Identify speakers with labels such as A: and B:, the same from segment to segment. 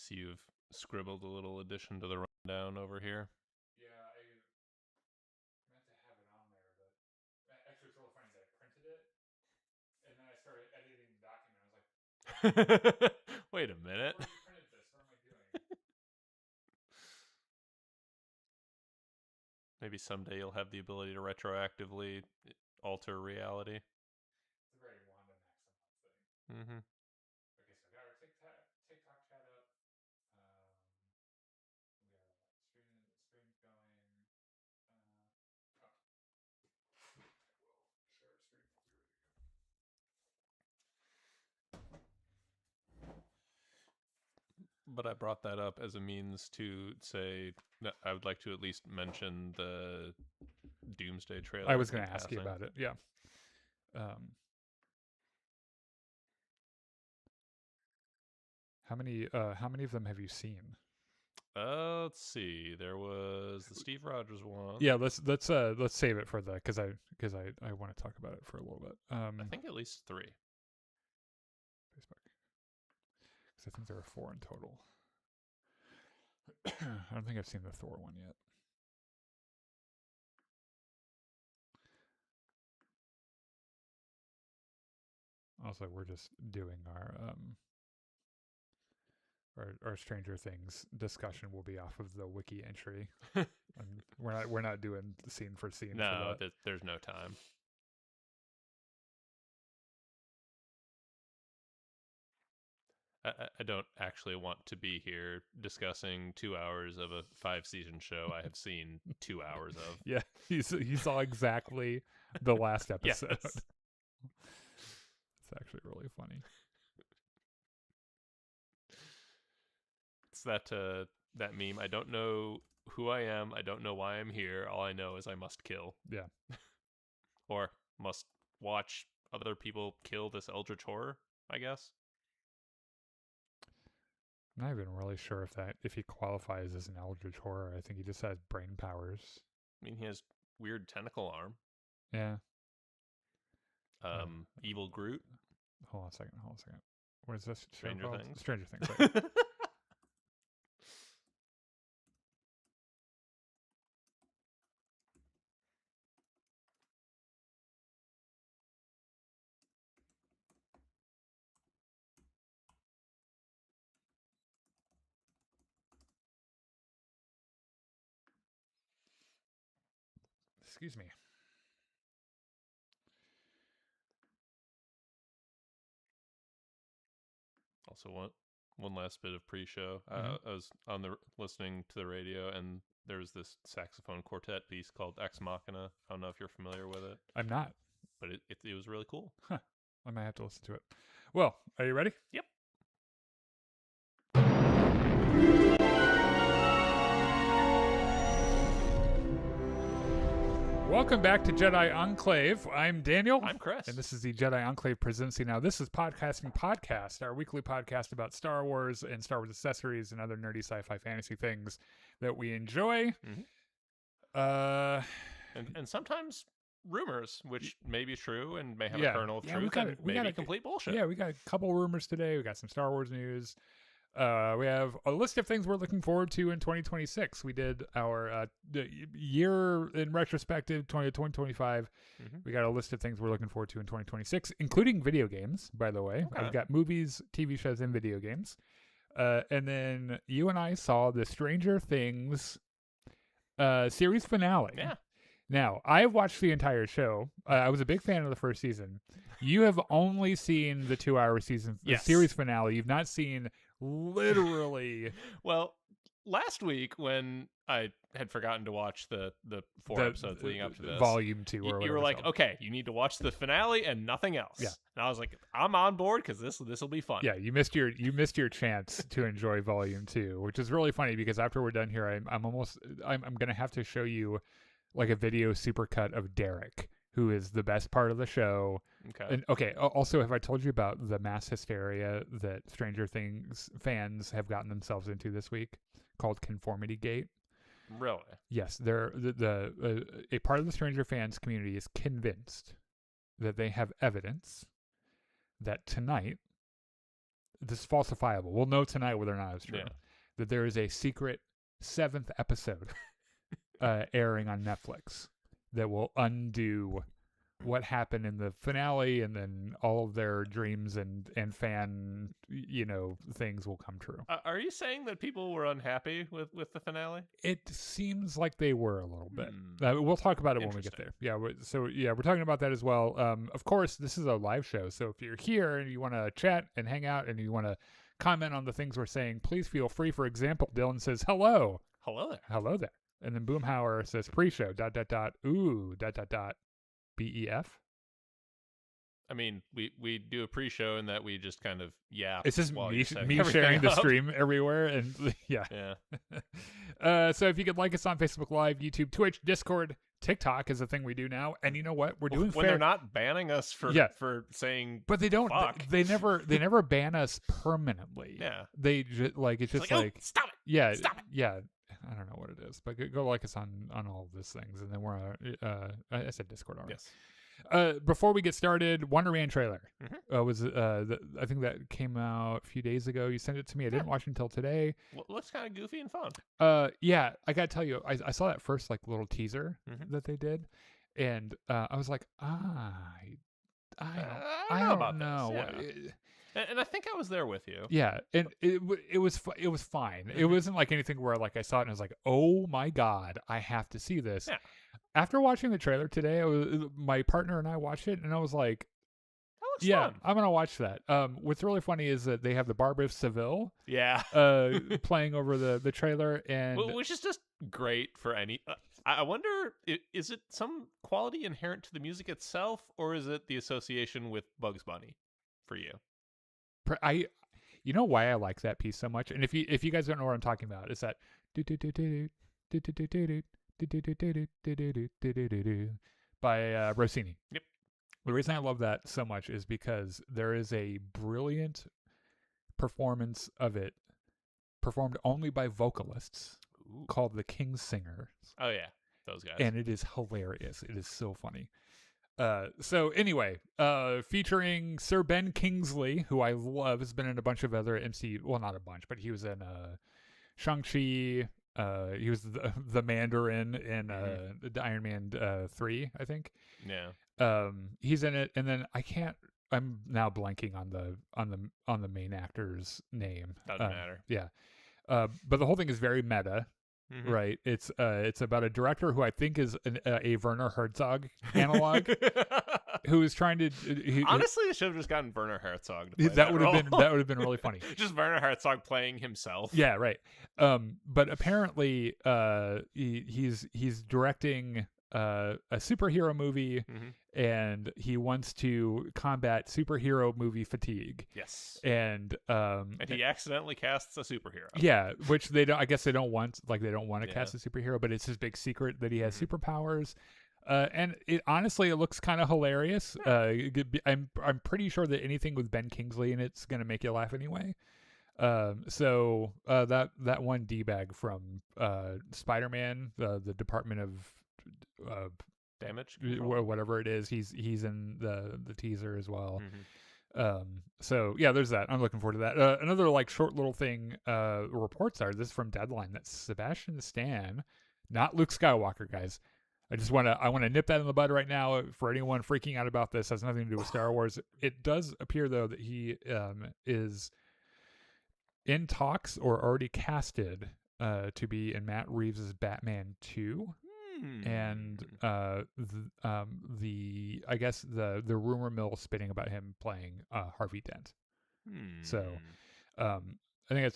A: see you've scribbled a little addition to the rundown over here.
B: Yeah, I meant to have it on there, but actually, what's really funny is I printed it, and then I started editing the document. I was like,
A: Wait a minute.
B: I've already printed this. What am I doing?
A: Maybe someday you'll have the ability to retroactively alter reality.
B: It's a very Wanda Maximoff thing.
A: Mm-hmm.
B: Okay, so I got our TikTok chat up. We got stream going. Oh, I will share our screen.
A: But I brought that up as a means to say that I would like to at least mention the Doomsday trailer.
B: I was going to ask you about it. Yeah. How many of them have you seen?
A: Let's see. There was the Steve Rogers one.
B: Yeah, let's save it for the because I want to talk about it for a little bit.
A: I think at least 3.
B: Facebook, because I think there are 4 in total. I don't think I've seen the Thor one yet. Also, we're just doing our Stranger Things discussion will be off of the wiki entry. And we're not doing scene for scene.
A: No, there's no time. I don't actually want to be here discussing 2 hours of a 5-season show I have seen 2 hours of.
B: Yeah, you saw exactly the last episode.
A: Yes.
B: It's actually really funny.
A: It's that meme. I don't know who I am. I don't know why I'm here. All I know is I must kill.
B: Yeah.
A: Or must watch other people kill this eldritch horror, I guess.
B: I'm not even really sure if he qualifies as an eldritch horror. I think he just has brain powers.
A: I mean, he has weird tentacle arm.
B: Yeah.
A: Evil Groot.
B: Hold on a second. What is this?
A: Stranger Things.
B: Stranger Things. Right. Excuse me.
A: Also, one last bit of pre-show.
B: Mm-hmm.
A: I was listening to the radio, and there was this saxophone quartet piece called Ex Machina. I don't know if you're familiar with it.
B: I'm not.
A: But it was really cool.
B: Huh. I might have to listen to it. Well, are you ready?
A: Yep.
B: Welcome back to Jedi Enclave. I'm Daniel.
A: I'm Chris.
B: And this is the Jedi Enclave Presidency. Now, this is Podcasting Podcast, our weekly podcast about Star Wars and Star Wars accessories and other nerdy sci-fi fantasy things that we enjoy.
A: Mm-hmm. And sometimes rumors, which may be true and may have a kernel of truth, and maybe complete bullshit.
B: Yeah, we got a couple rumors today. We got some Star Wars news. We have a list of things we're looking forward to in 2026. We did our year in retrospective 2025.
A: Mm-hmm.
B: We got a list of things we're looking forward to in 2026, including video games, by the way.
A: Okay.
B: I've got movies, TV shows, and video games. And then you and I saw the Stranger Things series finale.
A: Yeah.
B: Now, I've watched the entire show. I was a big fan of the first season. You have only seen the 2-hour season, the series finale. You've not seen literally.
A: Well, last week when I had forgotten to watch the 4 episodes leading up to this,
B: volume 2, or
A: you were like, okay, you need to watch the finale and nothing else.
B: Yeah.
A: And I was like, I'm on board because this will be fun.
B: Yeah, you missed your chance to enjoy volume 2, which is really funny because after we're done here, I'm gonna have to show you like a video supercut of Derek, who is the best part of the show.
A: Okay.
B: And okay, also, have I told you about the mass hysteria that Stranger Things fans have gotten themselves into this week called Conformity Gate?
A: Really?
B: Yes, they're a part of the Stranger fans community is convinced that they have evidence that tonight this is falsifiable. We'll know tonight whether or not it's true.
A: Yeah.
B: That there is a secret 7th episode airing on Netflix that will undo what happened in the finale, and then all of their dreams and fan things will come true.
A: Are you saying that people were unhappy with the finale?
B: It seems like they were a little bit. We'll talk about it when we get there. Yeah, we're talking about that as well. Of course, this is a live show, so if you're here and you want to chat and hang out and you want to comment on the things we're saying, please feel free. For example, Dylan says hello there, and then Boomhauer says pre-show ... ooh ... BEF.
A: I mean, we do a pre-show in that we just kind of
B: It's just
A: while
B: me
A: you're setting
B: sharing
A: everything
B: the
A: up.
B: stream everywhere, and yeah. So if you could like us on Facebook Live, YouTube, Twitch, Discord, TikTok is a thing we do now, and you know what? We're doing
A: when they're not banning us for saying,
B: but they don't.
A: fuck.
B: They never ban us permanently.
A: Yeah,
B: they just it's just
A: like, oh, stop it.
B: Yeah,
A: stop it.
B: Yeah. I don't know what it is, but go like us on all of these things, and then we're I said Discord already.
A: Yes.
B: Before we get started, Wonder Man trailer
A: Mm-hmm.
B: I think that came out a few days ago. You sent it to me. I didn't watch it until today.
A: Well, it looks kind of goofy and fun.
B: Yeah, I gotta tell you, I saw that first like little teaser that they did, and I was like, I don't know.
A: This, yeah. And I think I was there with you.
B: Yeah, and it was fine. It wasn't like anything where like I saw it and I was like, oh my god, I have to see this.
A: Yeah.
B: After watching the trailer today, my partner and I watched it, and I was like,
A: that looks fun.
B: I'm gonna watch that. What's really funny is that they have the Barber of Seville, playing over the trailer, and
A: which is just great for any. I wonder, is it some quality inherent to the music itself, or is it the association with Bugs Bunny for you?
B: You know why I like that piece so much, and if you guys don't know what I'm talking about, it's that by Rossini.
A: Yep.
B: The reason I love that so much is because there is a brilliant performance of it, performed only by vocalists, called the King's Singers.
A: Oh yeah, those guys.
B: And it is hilarious. It is so funny. So anyway, featuring Sir Ben Kingsley, who I love, has been in a bunch of other MCU. Well, not a bunch, but he was in Shang-Chi. He was the Mandarin in the Iron Man 3, I think.
A: Yeah.
B: He's in it, and then I'm now blanking on the main actor's name.
A: Doesn't matter.
B: Yeah. But the whole thing is very meta. Mm-hmm. Right. It's about a director who I think is a Werner Herzog analog, who is trying to.
A: Honestly, they should have just gotten Werner Herzog to play
B: that would have been really funny.
A: Just Werner Herzog playing himself.
B: Yeah. Right. But apparently, he's directing a superhero movie, and he wants to combat superhero movie fatigue.
A: Yes.
B: And
A: he accidentally casts a superhero.
B: Yeah, which they don't. I guess they don't want to cast a superhero, but it's his big secret that he has superpowers. And it honestly, it looks kind of hilarious. I'm pretty sure that anything with Ben Kingsley in it's gonna make you laugh anyway. So that one D-bag from Spider-Man, the Department of
A: Damage
B: Control? Whatever it is, he's in the teaser as well. So yeah, there's that. I'm looking forward to that. Another like short little thing, reports are, this is from Deadline, that Sebastian Stan, not Luke Skywalker, guys. I want to nip that in the bud right now for anyone freaking out about this. It has nothing to do with Star Wars. It does appear though that he is in talks or already casted to be in Matt Reeves' Batman 2. And the I guess the rumor mill spinning about him playing Harvey Dent. So I think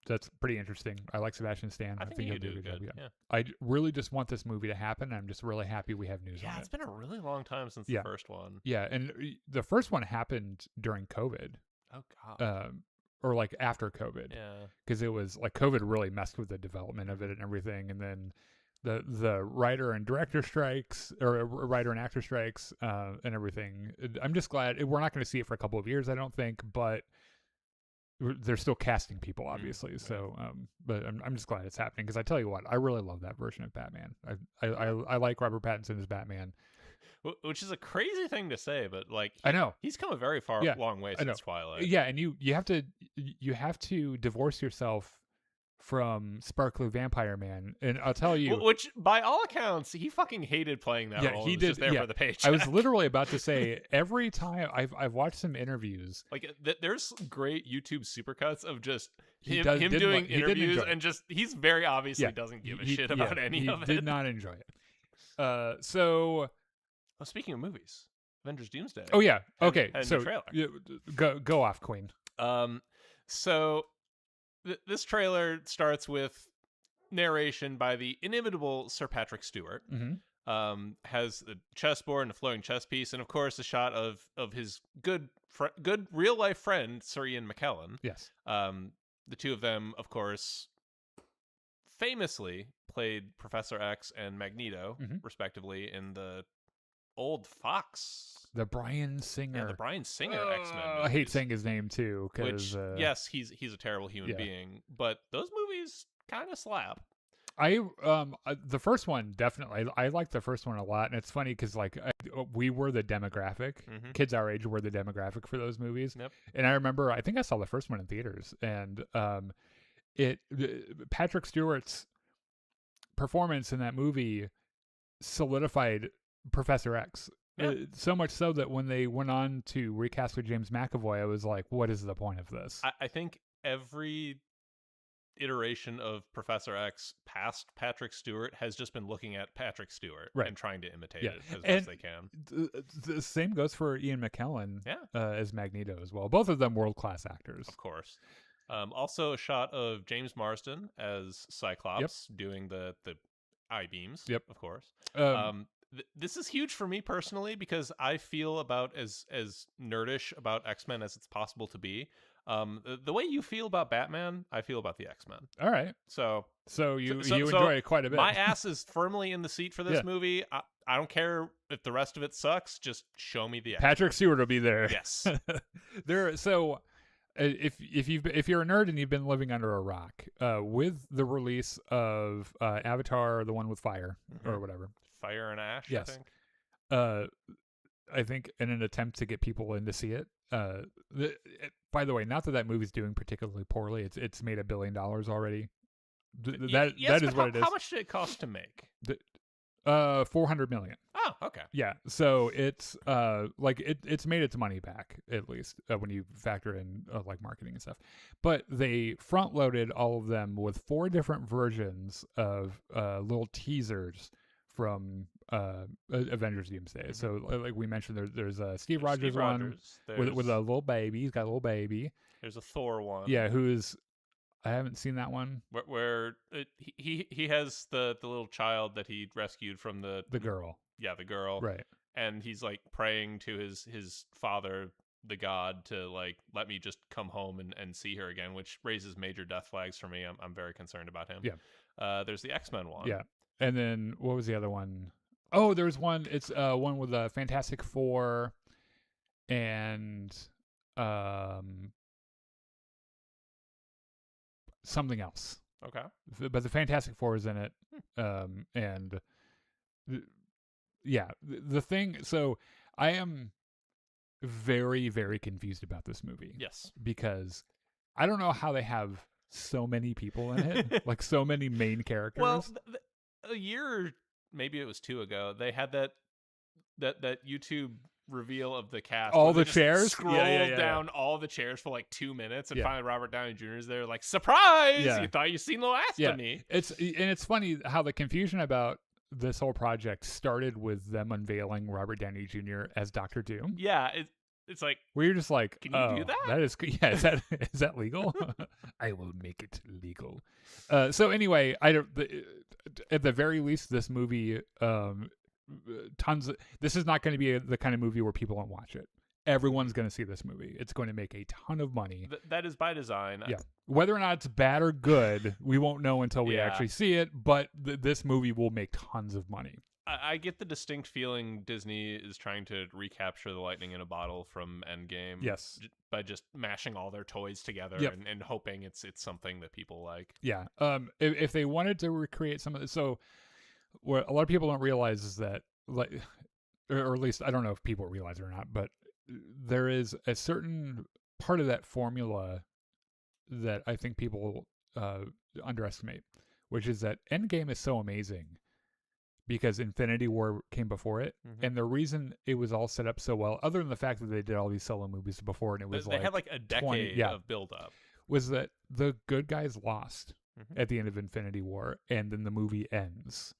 B: that's pretty interesting. I like Sebastian Stan.
A: I think he'll do a good job. Yeah.
B: I really just want this movie to happen. I'm just really happy we have news on it.
A: Yeah, it's been a really long time since the first one.
B: Yeah, and the first one happened during COVID.
A: Oh god.
B: Or like after COVID.
A: Yeah. Because
B: it was like COVID really messed with the development of it and everything, and then the writer and director strikes, or writer and actor strikes, and everything. I'm just glad we're not going to see it for a couple of years, I don't think, but they're still casting people, obviously. So, but I'm just glad it's happening, because I tell you what, I really love that version of Batman. I like Robert Pattinson as Batman.
A: Which is a crazy thing to say, but like
B: I know.
A: he's come a very
B: Yeah,
A: long way
B: I know.
A: since Twilight.
B: Yeah, and you have to divorce yourself from Sparkly Vampire Man, and I'll tell you,
A: Which, by all accounts, he fucking hated playing that role.
B: he
A: He was
B: did.
A: just there
B: Yeah,
A: for the paycheck.
B: I was literally about to say every time I've watched some interviews,
A: like there's great YouTube supercuts of just him
B: didn't
A: doing
B: he didn't
A: interviews
B: enjoy it.
A: and just he's very obviously
B: Yeah,
A: doesn't give a
B: he-
A: shit
B: yeah,
A: about any
B: he
A: of it.
B: did not enjoy it. So
A: Oh, speaking of movies, Avengers Doomsday.
B: oh yeah, okay.
A: had a
B: So
A: new trailer.
B: go off, Queen.
A: So this trailer starts with narration by the inimitable Sir Patrick Stewart.
B: Mm-hmm.
A: Has a chessboard and a floating chess piece, and of course a shot of his good real life friend Sir Ian McKellen.
B: Yes.
A: The two of them, of course, famously played Professor X and Magneto, respectively, in the old Fox.
B: The Bryan Singer.
A: Yeah, the Bryan Singer X-Men movies.
B: I hate saying his name too, because
A: yes, he's a terrible human being, but those movies kind of slap.
B: The first one definitely. I like the first one a lot, and it's funny because like we were the demographic. Kids our age were the demographic for those movies.
A: Yep.
B: And I remember, I think I saw the first one in theaters, and Patrick Stewart's performance in that movie solidified Professor X. So much so that when they went on to recast with James McAvoy, I was like, what is the point of this?
A: I think every iteration of Professor X past Patrick Stewart has just been looking at Patrick Stewart and trying to imitate it as best they can.
B: The same goes for Ian McKellen as Magneto as well. Both of them world-class actors.
A: Of course. Also a shot of James Marsden as Cyclops doing the I-beams, of course. This is huge for me personally because I feel about as nerdish about X-Men as it's possible to be. The way you feel about Batman, I feel about the X-Men.
B: All right.
A: So
B: you enjoy it quite a bit.
A: My ass is firmly in the seat for this movie. I don't care if the rest of it sucks. Just show me the X-Men.
B: Patrick Stewart will be there.
A: Yes.
B: If you're a nerd and you've been living under a rock, with the release of Avatar, the one with fire or whatever,
A: Fire and Ash.
B: Yes.
A: I
B: think in an attempt to get people in to see it. By the way, not that movie's doing particularly poorly. It's made $1 billion already. That is what it is.
A: How much did it cost to make?
B: $400 million.
A: Oh, okay.
B: Yeah, so it's it's made its money back at least when you factor in like marketing and stuff. But they front loaded all of them with 4 different versions of little teasers from Avengers Doomsday. So like we mentioned, there's a Steve Rogers one with a little baby. He's got a little baby.
A: There's a Thor one.
B: Yeah, who's I haven't seen that one.
A: Where he has the little child that he rescued from the
B: girl.
A: Yeah, the girl.
B: Right.
A: And he's like praying to his father, the god, to like let me just come home and see her again, which raises major death flags for me. I'm very concerned about him.
B: Yeah.
A: There's the X-Men one.
B: Yeah. And then what was the other one? Oh, there's one. It's one with the Fantastic Four and something else.
A: Okay.
B: But the Fantastic Four is in it. And the thing. So I am very, very confused about this movie.
A: Yes.
B: Because I don't know how they have so many people in it, like so many main characters.
A: Well, a year, maybe it was 2 ago, they had that YouTube reveal of the cast.
B: All the chairs?
A: Scrolled down all the chairs for like 2 minutes, and finally Robert Downey Jr. is there, like, surprise! You thought you seen the last of me.
B: It's funny how the confusion about this whole project started with them unveiling Robert Downey Jr. as Dr. Doom.
A: Yeah, it's like,
B: where you're just like,
A: can you do that?
B: That is, is that legal? I will make it legal. So anyway, at the very least, this movie, this is not going to be the kind of movie where people don't watch it. Everyone's going to see this movie. It's going to make a ton of money.
A: That is by design.
B: Yeah. Whether or not it's bad or good, we won't know until we actually see it, but this movie will make tons of money.
A: I get the distinct feeling Disney is trying to recapture the lightning in a bottle from Endgame.
B: Yes.
A: By just mashing all their toys together and hoping it's something that people like.
B: Yeah. If they wanted to recreate some of this, so what a lot of people don't realize is that, like, or at least I don't know if people realize it or not, but there is a certain part of that formula that I think people underestimate, which is that Endgame is so amazing because Infinity War came before it, and the reason it was all set up so well, other than the fact that they did all these solo movies before, and it was
A: they had like a decade of build up,
B: was that the good guys lost at the end of Infinity War, and then the movie ends,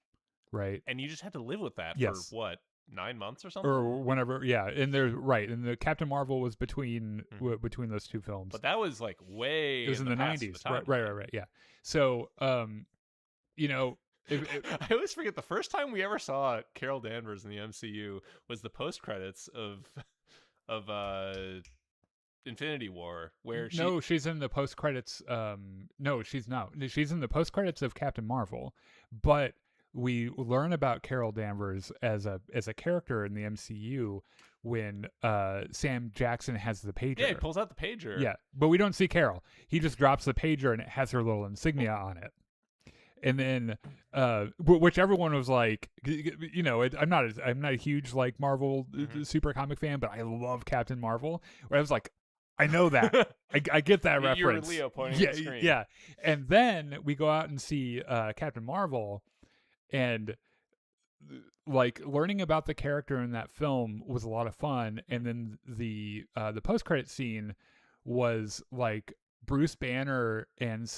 B: right?
A: And you just had to live with that for what, 9 months or something,
B: or whenever. Yeah, and there's and the Captain Marvel was between those two films,
A: but that was like way.
B: It was in the 90s, right. Yeah. So, you know.
A: I always forget the first time we ever saw Carol Danvers in the MCU was the post credits of Infinity War, where
B: she's in the post credits. No, she's not. She's in the post credits of Captain Marvel, but we learn about Carol Danvers as a character in the MCU when Sam Jackson has the pager.
A: Yeah, he pulls out the pager.
B: Yeah, but we don't see Carol. He just drops the pager and it has her little insignia on it. And then, which everyone was like, you know, I'm not a huge like Marvel super comic fan, but I love Captain Marvel. Where I was like, I know that, I get that reference.
A: You're Leo pointing at the screen.
B: Yeah. And then we go out and see Captain Marvel, and like learning about the character in that film was a lot of fun. And then the post credit scene was like Bruce Banner and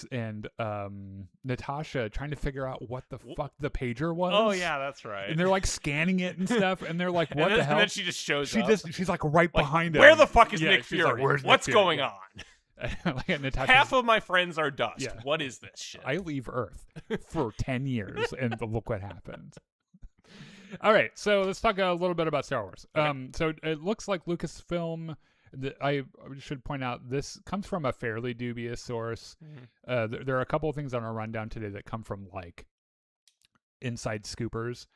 B: Natasha trying to figure out what the fuck the pager was.
A: Oh yeah, that's right.
B: And they're like scanning it and stuff, and they're like, "What the hell?"
A: And then she just shows up.
B: She's like right behind him.
A: Where the fuck is Nick Fury?
B: Like,
A: what's going on?
B: Like,
A: half of my friends are dust. Yeah. What is this shit?
B: I leave Earth for 10 years, and look what happened. All right, so let's talk a little bit about Star Wars. Okay. So it looks like Lucasfilm. I should point out this comes from a fairly dubious source. There are a couple of things on our rundown today that come from like inside scoopers,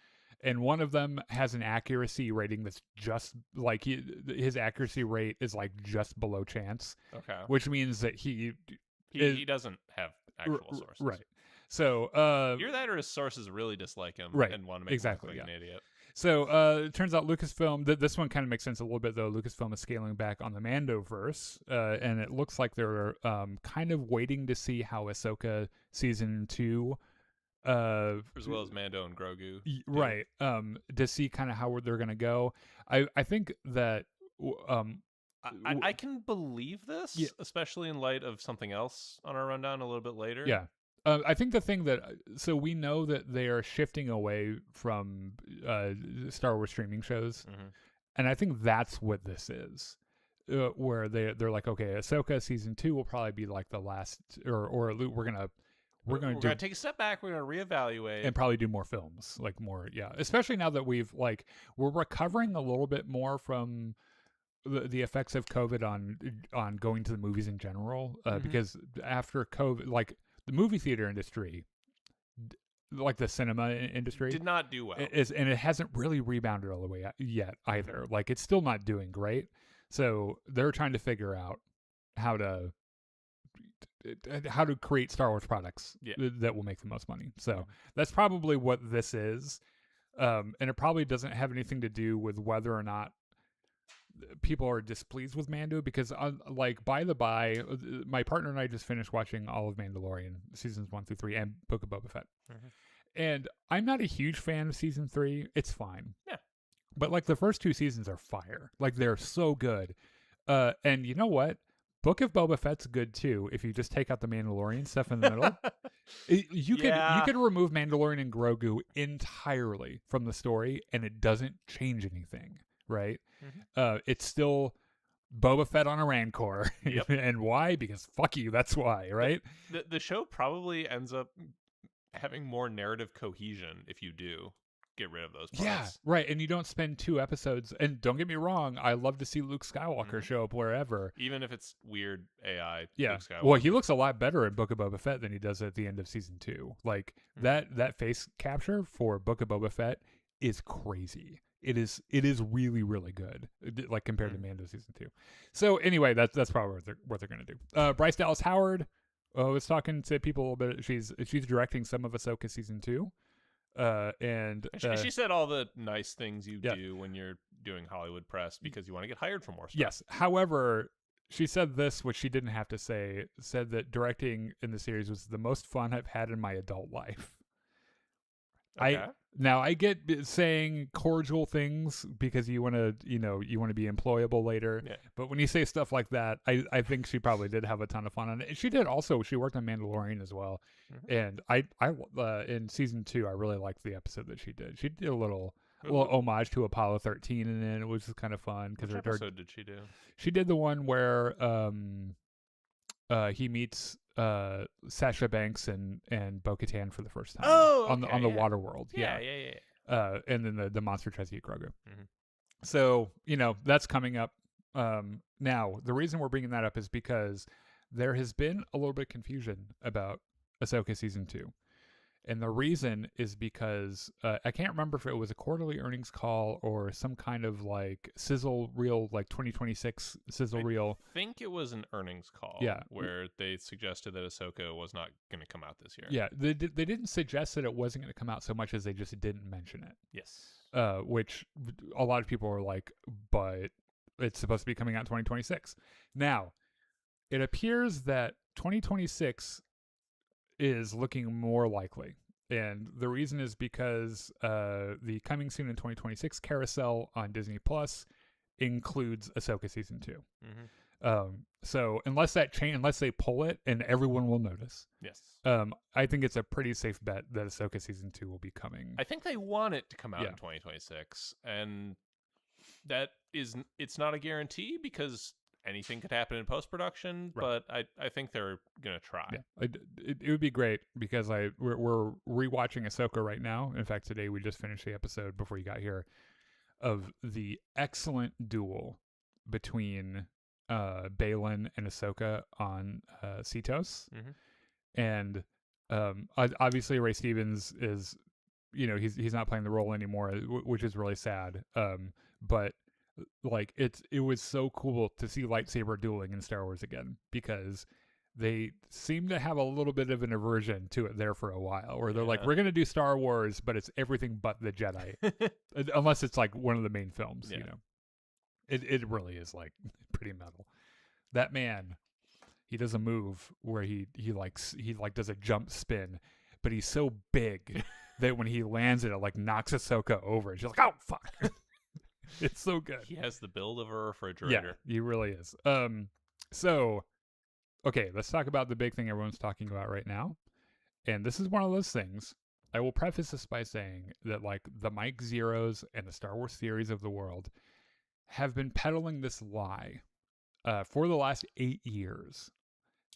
B: and one of them has an accuracy rating that's just like his accuracy rate is like just below chance.
A: Okay,
B: which means that he
A: doesn't have actual sources,
B: right? So
A: either that or his sources really dislike him,
B: right?
A: And want to make him look like an idiot.
B: So it turns out Lucasfilm, this one kind of makes sense a little bit, though. Lucasfilm is scaling back on the Mandoverse, and it looks like they're kind of waiting to see how Ahsoka Season 2...
A: as well as Mando and Grogu.
B: Right. To see kind of how they're going to go. I think that...
A: I can believe this, especially in light of something else on our rundown a little bit later.
B: Yeah. I think the thing that, so we know that they are shifting away from Star Wars streaming shows, and I think that's what this is, where they're like, okay, Ahsoka Season 2 will probably be like the last, or we're gonna
A: take a step back, we're gonna reevaluate,
B: and probably do more films, like more, especially now that we're recovering a little bit more from the effects of COVID on going to the movies in general, because after COVID, like, the movie theater industry, like the cinema industry,
A: did not do well.
B: And it hasn't really rebounded all the way yet either. Like, it's still not doing great. So they're trying to figure out how to create Star Wars products that will make the most money. So that's probably what this is. And it probably doesn't have anything to do with whether or not people are displeased with Mando, because like, by the by, my partner and I just finished watching all of Mandalorian seasons 1 through 3 and Book of Boba Fett, and I'm not a huge fan of season 3. It's fine, but like the first 2 seasons are fire. Like, they're so good, and you know what, Book of Boba Fett's good too if you just take out the Mandalorian stuff in the middle. You could remove Mandalorian and Grogu entirely from the story and it doesn't change anything, right? It's still Boba Fett on a Rancor. And why? Because fuck you, that's why, right?
A: The show probably ends up having more narrative cohesion if you do get rid of those parts.
B: Yeah, right. And you don't spend 2 episodes, and don't get me wrong, I love to see Luke Skywalker show up wherever.
A: Even if it's weird AI.
B: Yeah.
A: Luke Skywalker.
B: Well, he looks a lot better in Book of Boba Fett than he does at the end of season 2. Like, that face capture for Book of Boba Fett is crazy. It is really, really good, like, compared to Mando season 2. So anyway, that's probably what they're gonna do. Bryce Dallas Howard was talking to people a little bit. She's directing some of Ahsoka season 2. And
A: she said all the nice things you do when you're doing Hollywood press because you want to get hired for more stuff.
B: Yes. However, she said this, which she didn't have to say, said that directing in the series was the most fun I've had in my adult life.
A: Okay.
B: I get saying cordial things because you want to, you want to be employable later.
A: Yeah.
B: But when you say stuff like that, I think she probably did have a ton of fun on it. And she did also. She worked on Mandalorian as well. Mm-hmm. And I in season 2, I really liked the episode that she did. She did a little homage to Apollo 13 in it. It was just kind of fun.
A: Which episode did she do?
B: She did the one where he meets Sasha Banks and Bo-Katan for the first time on the water world.
A: Yeah.
B: And then the monster tries to eat Grogu.
A: Mm-hmm.
B: So, that's coming up. Now, the reason we're bringing that up is because there has been a little bit of confusion about Ahsoka Season 2. And the reason is because I can't remember if it was a quarterly earnings call or some kind of like sizzle reel, like 2026 sizzle reel.
A: I think it was an earnings call where they suggested that Ahsoka was not going to come out this year.
B: Yeah, they didn't suggest that it wasn't going to come out so much as they just didn't mention it.
A: Yes.
B: Which a lot of people are like, but it's supposed to be coming out in 2026. Now, it appears that 2026 is looking more likely. And the reason is because the coming soon in 2026 carousel on Disney Plus includes Ahsoka Season 2. Mm-hmm. So unless they pull it, and everyone will notice.
A: Yes.
B: I think it's a pretty safe bet that Ahsoka Season 2 will be coming.
A: I think they want it to come out in 2026, and it's not a guarantee because anything could happen in post-production, right. But I think they're going to try.
B: Yeah. It would be great because we're rewatching Ahsoka right now. In fact, today we just finished the episode before you got here of the excellent duel between Baylan and Ahsoka on Cetos. Mm-hmm. And obviously Ray Stevens is, he's not playing the role anymore, which is really sad. But like it was so cool to see lightsaber dueling in Star Wars again because they seem to have a little bit of an aversion to it there for a while where they're like, we're going to do Star Wars, but it's everything but the Jedi. Unless it's like one of the main films, It really is like pretty metal. That man, he does a move where he does a jump spin, but he's so big that when he lands it like knocks Ahsoka over. She's like, oh fuck. It's so good.
A: He has the build of a refrigerator.
B: Yeah, he really is. So, okay, let's talk about the big thing everyone's talking about right now. And this is one of those things. I will preface this by saying that, like, the Mike Zeros and the Star Wars theories of the world have been peddling this lie for the last 8 years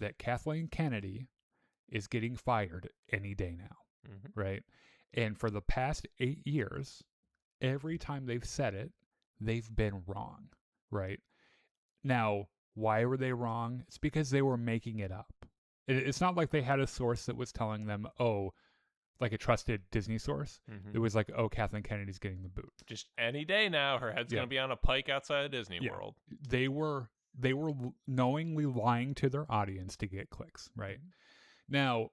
B: that Kathleen Kennedy is getting fired any day now, right? And for the past 8 years, every time they've said it, they've been wrong, right? Now, why were they wrong? It's because they were making it up. It's not like they had a source that was telling them, like a trusted Disney source. Mm-hmm. It was like, Kathleen Kennedy's getting the boot.
A: Just any day now, her head's going to be on a pike outside of Disney World.
B: They were knowingly lying to their audience to get clicks, right? Mm-hmm. Now,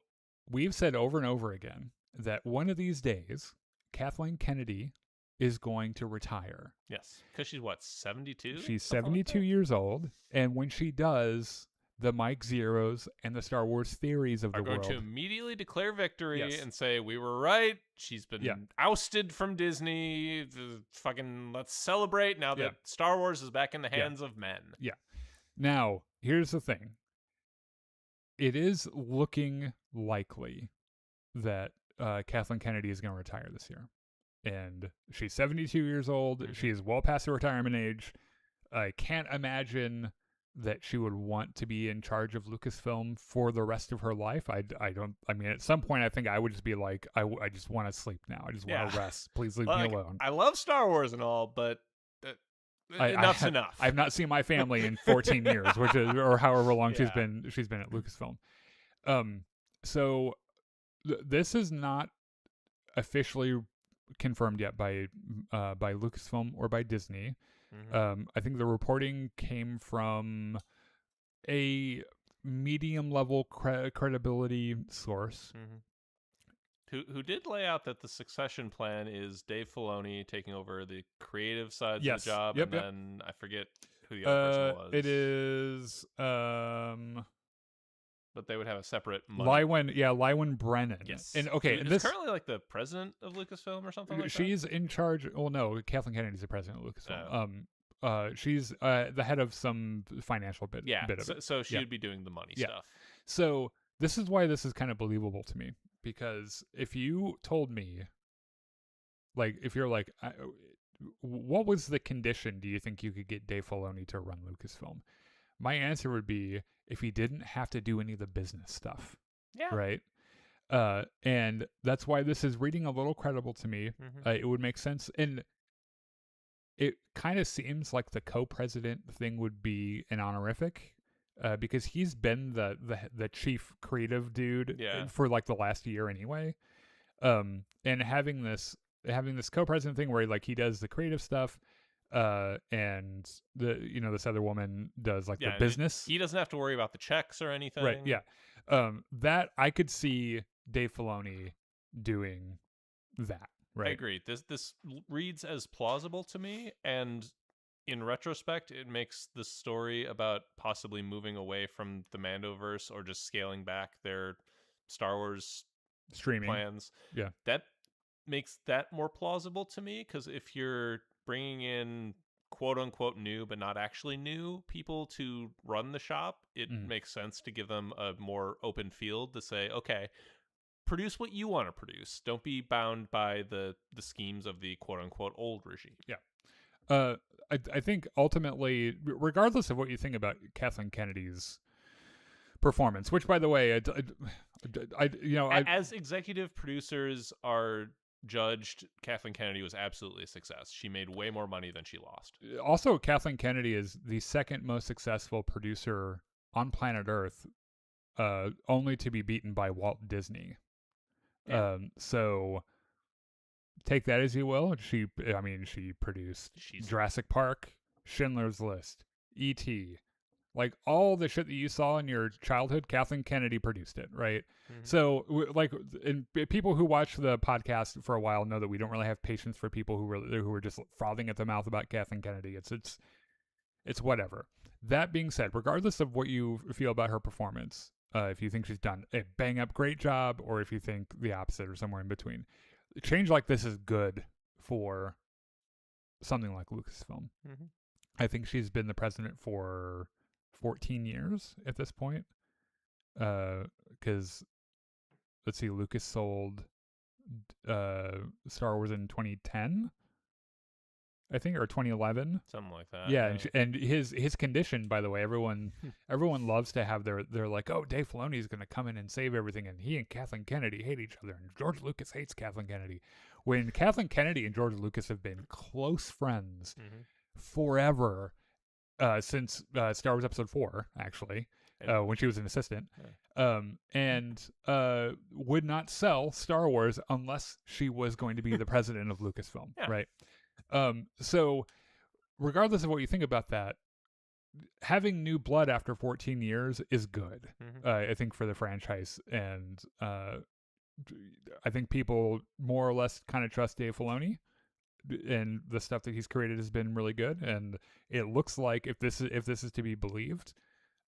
B: we've said over and over again that one of these days, Kathleen Kennedy is going to retire.
A: Yes. Because she's what, 72?
B: She's 72 years old. And when she does, the Mike Zeros and the Star Wars theories of the world
A: are going to immediately declare victory and say, we were right. She's been ousted from Disney. Fucking let's celebrate now that Star Wars is back in the hands of men. Yeah.
B: Now, here's the thing. It is looking likely that Kathleen Kennedy is going to retire this year. And she's 72 years old. Mm-hmm. She is well past the retirement age. I can't imagine that she would want to be in charge of Lucasfilm for the rest of her life. I mean, at some point, I think I would just be like, I just want to sleep now. I just want to rest. Please leave me alone.
A: I love Star Wars and all, but enough's enough.
B: I've not seen my family in 14 years, which is, or however long she's been at Lucasfilm. So this is not officially confirmed yet by Lucasfilm or by Disney. Mm-hmm. I think the reporting came from a medium level credibility source
A: who did lay out that the succession plan is Dave Filoni taking over the creative sides of the job, and then I forget who the other person was.
B: It is
A: but they would have a separate money.
B: Lywin Brennan.
A: Yes.
B: And okay,
A: and this currently like the president of Lucasfilm or something like that.
B: She's in charge. Well, no, Kathleen Kennedy's the president of Lucasfilm. She's the head of some financial bit of it.
A: So she would be doing the money stuff.
B: So this is why this is kind of believable to me, because if you told me, like, if you're like, what was the condition do you think you could get Dave Filoni to run Lucasfilm? My answer would be if he didn't have to do any of the business stuff.
A: Yeah.
B: Right? And that's why this is reading a little credible to me.
A: Mm-hmm.
B: It would make sense. And it kind of seems like the co-president thing would be an honorific, because he's been the chief creative dude for like the last year anyway. And having this co-president thing where like he does the creative stuff, and this other woman does like the business.
A: He doesn't have to worry about the checks or anything.
B: Right. Yeah. That I could see Dave Filoni doing that. Right.
A: I agree. This reads as plausible to me, and in retrospect, it makes the story about possibly moving away from the Mandoverse or just scaling back their Star Wars
B: streaming
A: plans.
B: Yeah.
A: That makes that more plausible to me, because if you're bringing in quote unquote new but not actually new people to run the shop, it makes sense to give them a more open field to say, okay, produce what you want to produce. Don't be bound by the schemes of the quote unquote old regime.
B: Yeah. I think ultimately, regardless of what you think about Kathleen Kennedy's performance, which by the way,
A: as executive producers are judged, Kathleen Kennedy was absolutely a success. She made way more money than she lost.
B: Also, Kathleen Kennedy is the second most successful producer on planet Earth, only to be beaten by Walt Disney.
A: Yeah.
B: So take that as you will. She produced Jurassic Park, Schindler's List, E.T., like all the shit that you saw in your childhood. Kathleen Kennedy produced it, right? Mm-hmm. So, and people who watch the podcast for a while know that we don't really have patience for people who were just frothing at the mouth about Kathleen Kennedy. It's whatever. That being said, regardless of what you feel about her performance, if you think she's done a bang up great job, or if you think the opposite or somewhere in between, a change like this is good for something like Lucasfilm.
A: Mm-hmm.
B: I think she's been the president for 14 years at this point, because let's see, Lucas sold Star Wars in 2010, I think, or 2011,
A: something like that.
B: Yeah. And his condition, by the way, everyone loves to have they're like, oh, Dave Filoni is going to come in and save everything, and he and Kathleen Kennedy hate each other, and George Lucas hates Kathleen Kennedy. When Kathleen Kennedy and George Lucas have been close friends forever, since Star Wars Episode 4, actually, when she was an assistant, and would not sell Star Wars unless she was going to be the president of Lucasfilm, right? So regardless of what you think about that, having new blood after 14 years is good, I think, for the franchise, and I think people more or less kind of trust Dave Filoni, and the stuff that he's created has been really good. And it looks like, if this is to be believed,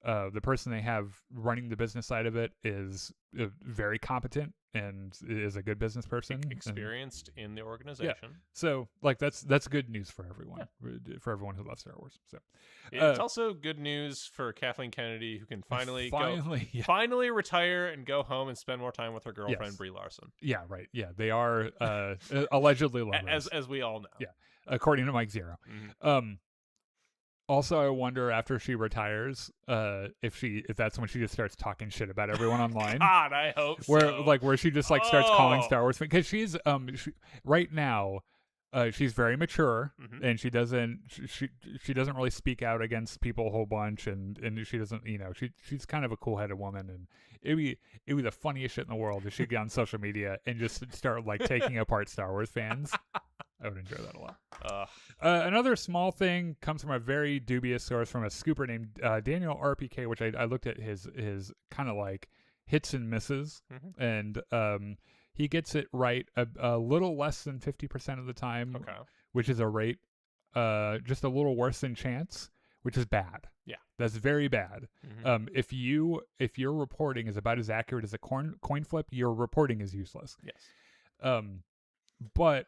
B: the person they have running the business side of it is very competent and is a good business person,
A: experienced in the organization.
B: Yeah. So like that's good news for everyone, for everyone who loves Star Wars. So
A: it's also good news for Kathleen Kennedy, who can finally retire and go home and spend more time with her girlfriend, Brie Larson.
B: Yeah, right. Yeah, they are allegedly lovers,
A: as we all know.
B: Yeah, according to Mike Zero. Also, I wonder, after she retires, if that's when she just starts talking shit about everyone online.
A: God, I hope so.
B: Where she just starts calling Star Wars, because she's right now, she's very mature, and she doesn't really speak out against people a whole bunch, and she doesn't, she's kind of a cool-headed woman, and it'd be the funniest shit in the world if she'd get on social media and just start like taking apart Star Wars fans. I would enjoy that a lot. Another small thing comes from a very dubious source, from a scooper named Daniel RPK, which I looked at his kind of like hits and misses, and He gets it right a little less than 50% of the time, which is a rate just a little worse than chance, which is bad.
A: Yeah.
B: That's very bad. If your reporting is about as accurate as a coin flip, your reporting is useless.
A: Yes.
B: But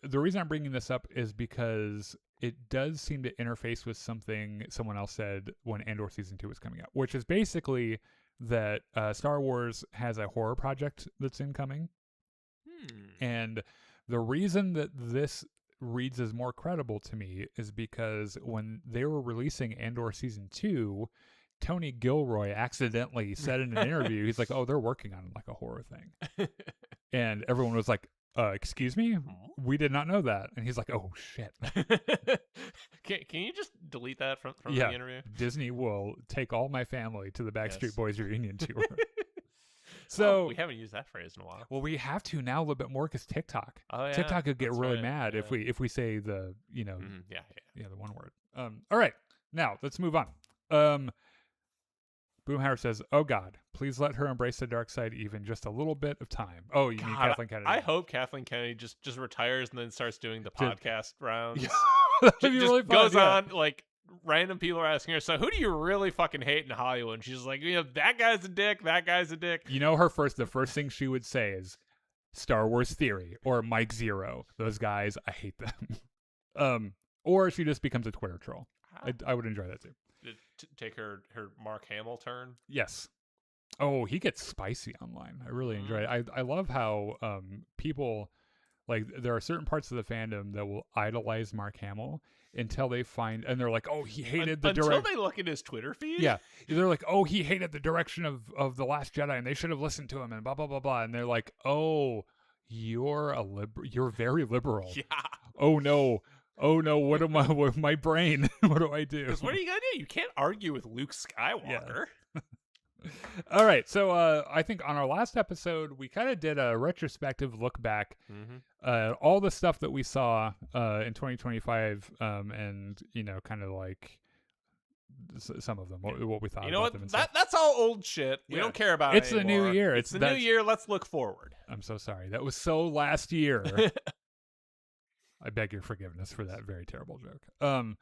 B: the reason I'm bringing this up is because it does seem to interface with something someone else said when Andor Season 2 was coming out, which is basically that Star Wars has a horror project that's incoming. And the reason that this reads as more credible to me is because when they were releasing Andor Season 2, Tony Gilroy accidentally said in an interview, he's like, oh, they're working on like a horror thing. And everyone was like, excuse me? We did not know that. And he's like, oh, shit.
A: Can you just delete that from the interview?
B: Disney will take all my family to the Backstreet Boys reunion tour. So
A: we haven't used that phrase in a while.
B: Well, we have to now a little bit more because TikTok.
A: Oh, yeah,
B: TikTok could get really mad if we say the the one word. All right, now let's move on. Boomhauer says, "Oh God, please let her embrace the dark side even just a little bit of time." Oh, you mean Kathleen Kennedy?
A: I hope Kathleen Kennedy just retires and then starts doing the podcast rounds.
B: Yeah. That'd be really fun.
A: Goes on like random people are asking her, so who do you really fucking hate in Hollywood? And she's like, that guy's a dick. That guy's a dick.
B: The first thing she would say is Star Wars Theory or Mike Zero. Those guys, I hate them. Or she just becomes a Twitter troll. I would enjoy that too.
A: Take her Mark Hamill turn.
B: Yes. Oh, he gets spicy online. I really enjoy it. I love how people, like, there are certain parts of the fandom that will idolize Mark Hamill until they find, and they're like, oh, he hated the direction.
A: Until they look at his Twitter feed?
B: Yeah. They're like, oh, he hated the direction of The Last Jedi, and they should have listened to him, and blah, blah, blah, blah. And they're like, oh, you're very liberal.
A: Yeah.
B: Oh, no. What am I with my brain? What do I do?
A: Because what are you going to do? You can't argue with Luke Skywalker.
B: Yeah. All right, so I think on our last episode, we kind of did a retrospective look back all the stuff that we saw in 2025 and, kind of like some of them, what we thought about them. And
A: that's all old shit. We don't care about it
B: anymore. The new year.
A: It's the new year. Let's look forward.
B: I'm so sorry. That was so last year. I beg your forgiveness for that very terrible joke.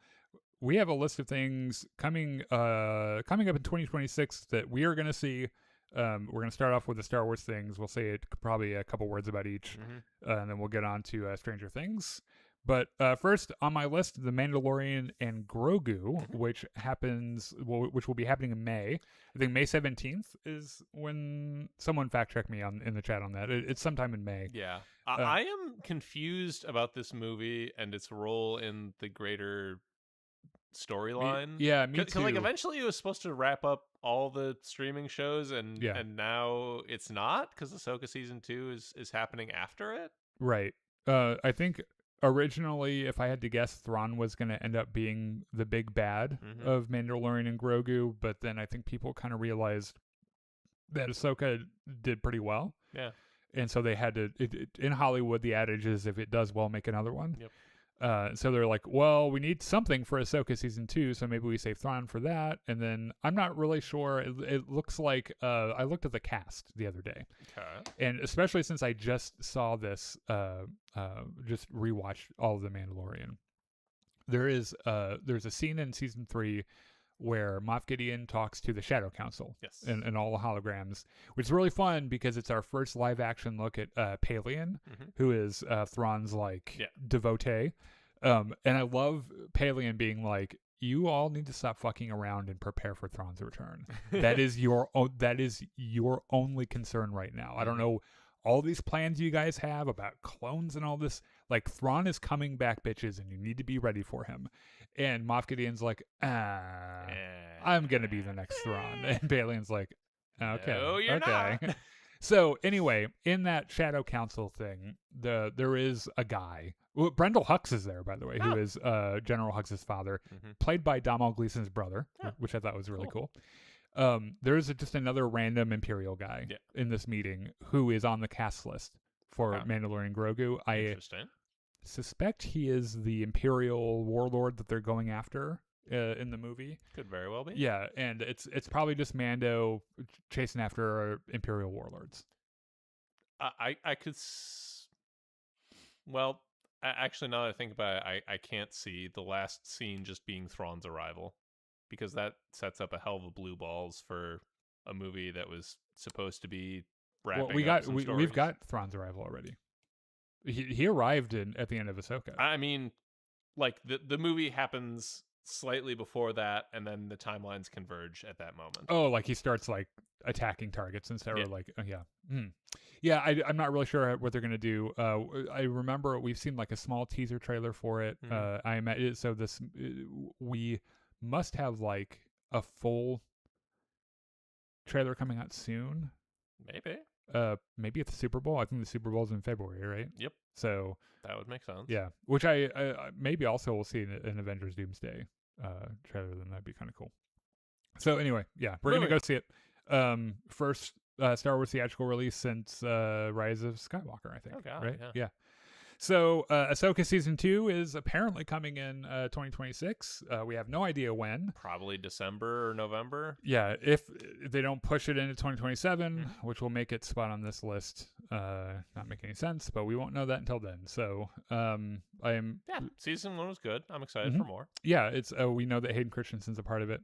B: We have a list of things coming up in 2026 that we are going to see. We're going to start off with the Star Wars things. We'll say probably a couple words about each, and then we'll get on to Stranger Things. But first on my list, The Mandalorian and Grogu, which will be happening in May. I think May 17th is when someone fact check me in the chat on that. It's sometime in May.
A: Yeah. I am confused about this movie and its role in the greater storyline.
B: Me too.
A: Like eventually it was supposed to wrap up all the streaming shows and now it's not because Ahsoka season 2 is happening after it.
B: Right. I think originally, if I had to guess, Thrawn was going to end up being the big bad of Mandalorian and Grogu, but then I think people kind of realized that Ahsoka did pretty well.
A: Yeah.
B: And so they had to, in Hollywood, the adage is if it does well, make another one.
A: Yep.
B: So they're like, well, we need something for Ahsoka season 2, so maybe we save Thrawn for that. And then I'm not really sure. It looks like I looked at the cast the other day, and especially since I just saw this, just rewatched all of The Mandalorian. There's a scene in season 3 where Moff Gideon talks to the Shadow Council and all the holograms, which is really fun because it's our first live action look at Pelion, who is Thrawn's devotee. And I love Pelion being like, you all need to stop fucking around and prepare for Thrawn's return. That is your only concern right now. I don't know all these plans you guys have about clones and all this. Like, Thrawn is coming back, bitches, and you need to be ready for him. And Moff Gideon's like, I'm going to be the next Thrawn. And Palion's like, okay.
A: No, you're not.
B: So, anyway, in that Shadow Council thing, there is a guy. Well, Brendel Hux is there, by the way, who is General Hux's father, played by Domhnall Gleeson's brother, which I thought was really cool. There's just another random Imperial guy in this meeting who is on the cast list for Mandalorian Grogu. I suspect he is the Imperial warlord that they're going after in the movie.
A: Could very well be.
B: Yeah, and it's probably just Mando chasing after Imperial warlords.
A: I could. Well, actually, now that I think about it, I can't see the last scene just being Thrawn's arrival, because that sets up a hell of a blue balls for a movie that was supposed to be
B: Well,
A: wrapping up some
B: we've
A: stories.
B: got Thrawn's arrival already. He arrived at the end of Ahsoka.
A: I mean, like the movie happens slightly before that, and then the timelines converge at that moment.
B: Oh, like he starts like attacking targets instead,
A: Yeah.
B: or like yeah. I'm not really sure what they're gonna do. I remember we've seen like a small teaser trailer for it. So this we must have like a full trailer coming out soon. Maybe at the Super Bowl. I think the Super Bowl's in February, right?
A: Yep.
B: So
A: that would make sense.
B: Yeah, which I maybe also will see an Avengers Doomsday trailer. Then that'd be kind of cool. So anyway, yeah, we're gonna go see it. First Star Wars theatrical release since Rise of Skywalker, I think.
A: Oh God,
B: right?
A: Yeah.
B: So Ahsoka season 2 is apparently coming in 2026. We have no idea when.
A: Probably December or November.
B: Yeah, if they don't push it into 2027, which will make it spot on this list not make any sense, but we won't know that until then. So
A: season 1 was good. I'm excited for more.
B: Yeah, it's we know that Hayden Christensen's a part of it.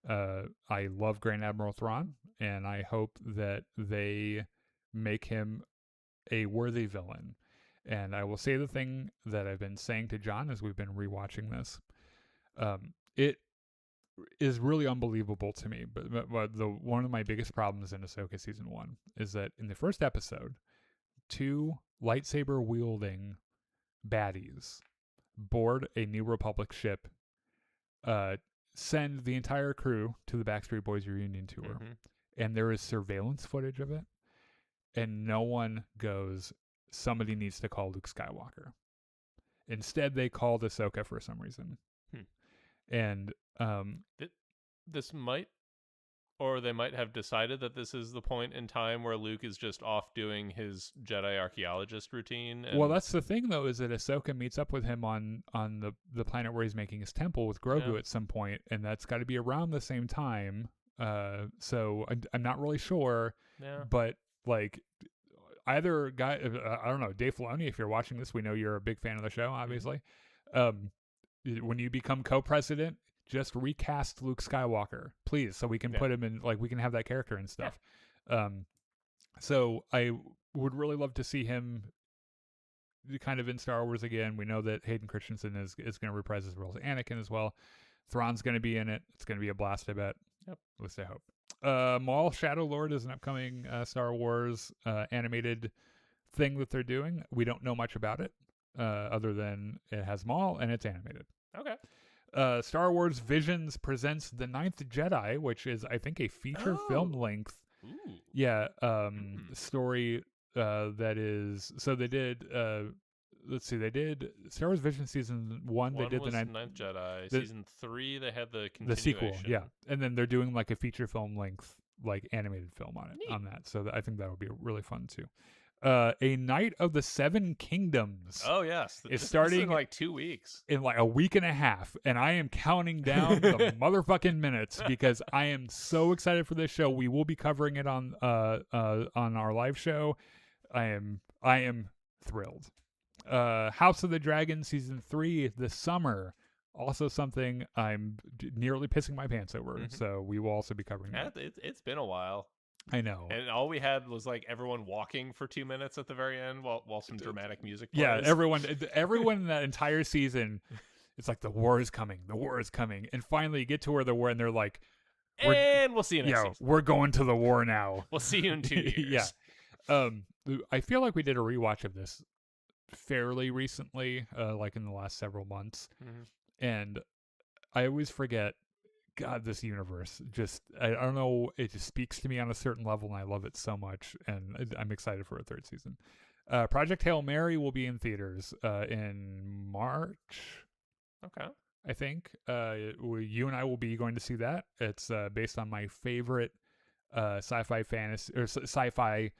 B: I love Grand Admiral Thrawn, and I hope that they make him a worthy villain. And I will say the thing that I've been saying to John as we've been rewatching this. It is really unbelievable to me, but one of my biggest problems in Ahsoka season 1 is that in the first episode, 2 lightsaber wielding baddies board a New Republic ship, send the entire crew to the Backstreet Boys reunion tour, and there is surveillance footage of it, and no one goes, somebody needs to call Luke Skywalker. Instead, they called Ahsoka for some reason. And
A: this might, or they might have decided that this is the point in time where Luke is just off doing his Jedi archaeologist routine.
B: Well, that's the thing, though, is that Ahsoka meets up with him on the planet where he's making his temple with Grogu at some point, and that's got to be around the same time. So I'm not really sure. But like, either guy, I don't know, Dave Filoni, if you're watching this, we know you're a big fan of the show, obviously. When you become co-president, just recast Luke Skywalker, please, so we can put him in, like, we can have that character and stuff. So I would really love to see him kind of in Star Wars again. We know that Hayden Christensen is going to reprise his role as Anakin as well. Thrawn's going to be in it. It's going to be a blast, I bet. At least I hope. Maul Shadow Lord is an upcoming Star Wars animated thing that they're doing. We don't know much about it, other than it has Maul and it's animated.
A: Okay.
B: Star Wars Visions presents The Ninth Jedi, which is, I think, a feature film length. Story that is. So they did. Let's see. They did Star Wars Vision season 1. They did
A: was
B: the
A: Ninth Jedi. Season 3, they had the continuation.
B: The sequel. Yeah, and then they're doing like a feature film length, like animated film on it.
A: Neat.
B: On that. So I think that would be really fun too. A Knight of the Seven Kingdoms.
A: Oh yes,
B: it's starting
A: in like 2 weeks.
B: In like a week and a half, and I am counting down the motherfucking minutes because I am so excited for this show. We will be covering it on our live show. I am thrilled. House of the Dragon season 3 this summer. Also something I'm nearly pissing my pants over. So we will also be covering that.
A: It's been a while.
B: I know.
A: And all we had was like everyone walking for 2 minutes at the very end while some dramatic music plays.
B: Yeah, everyone in that entire season, it's like the war is coming. And finally you get to where the war, and they're like,
A: and we'll see you next season.
B: We're going to the war now.
A: We'll see you in 2 years.
B: I feel like we did a rewatch of this fairly recently, like in the last several months. And I always forget, God, this universe just, I don't know, it just speaks to me on a certain level, and I love it so much, and I'm excited for a third season. Project Hail Mary will be in theaters in March.
A: Okay.
B: I think. You and I will be going to see that. It's based on my favorite sci-fi fantasy or sci-fi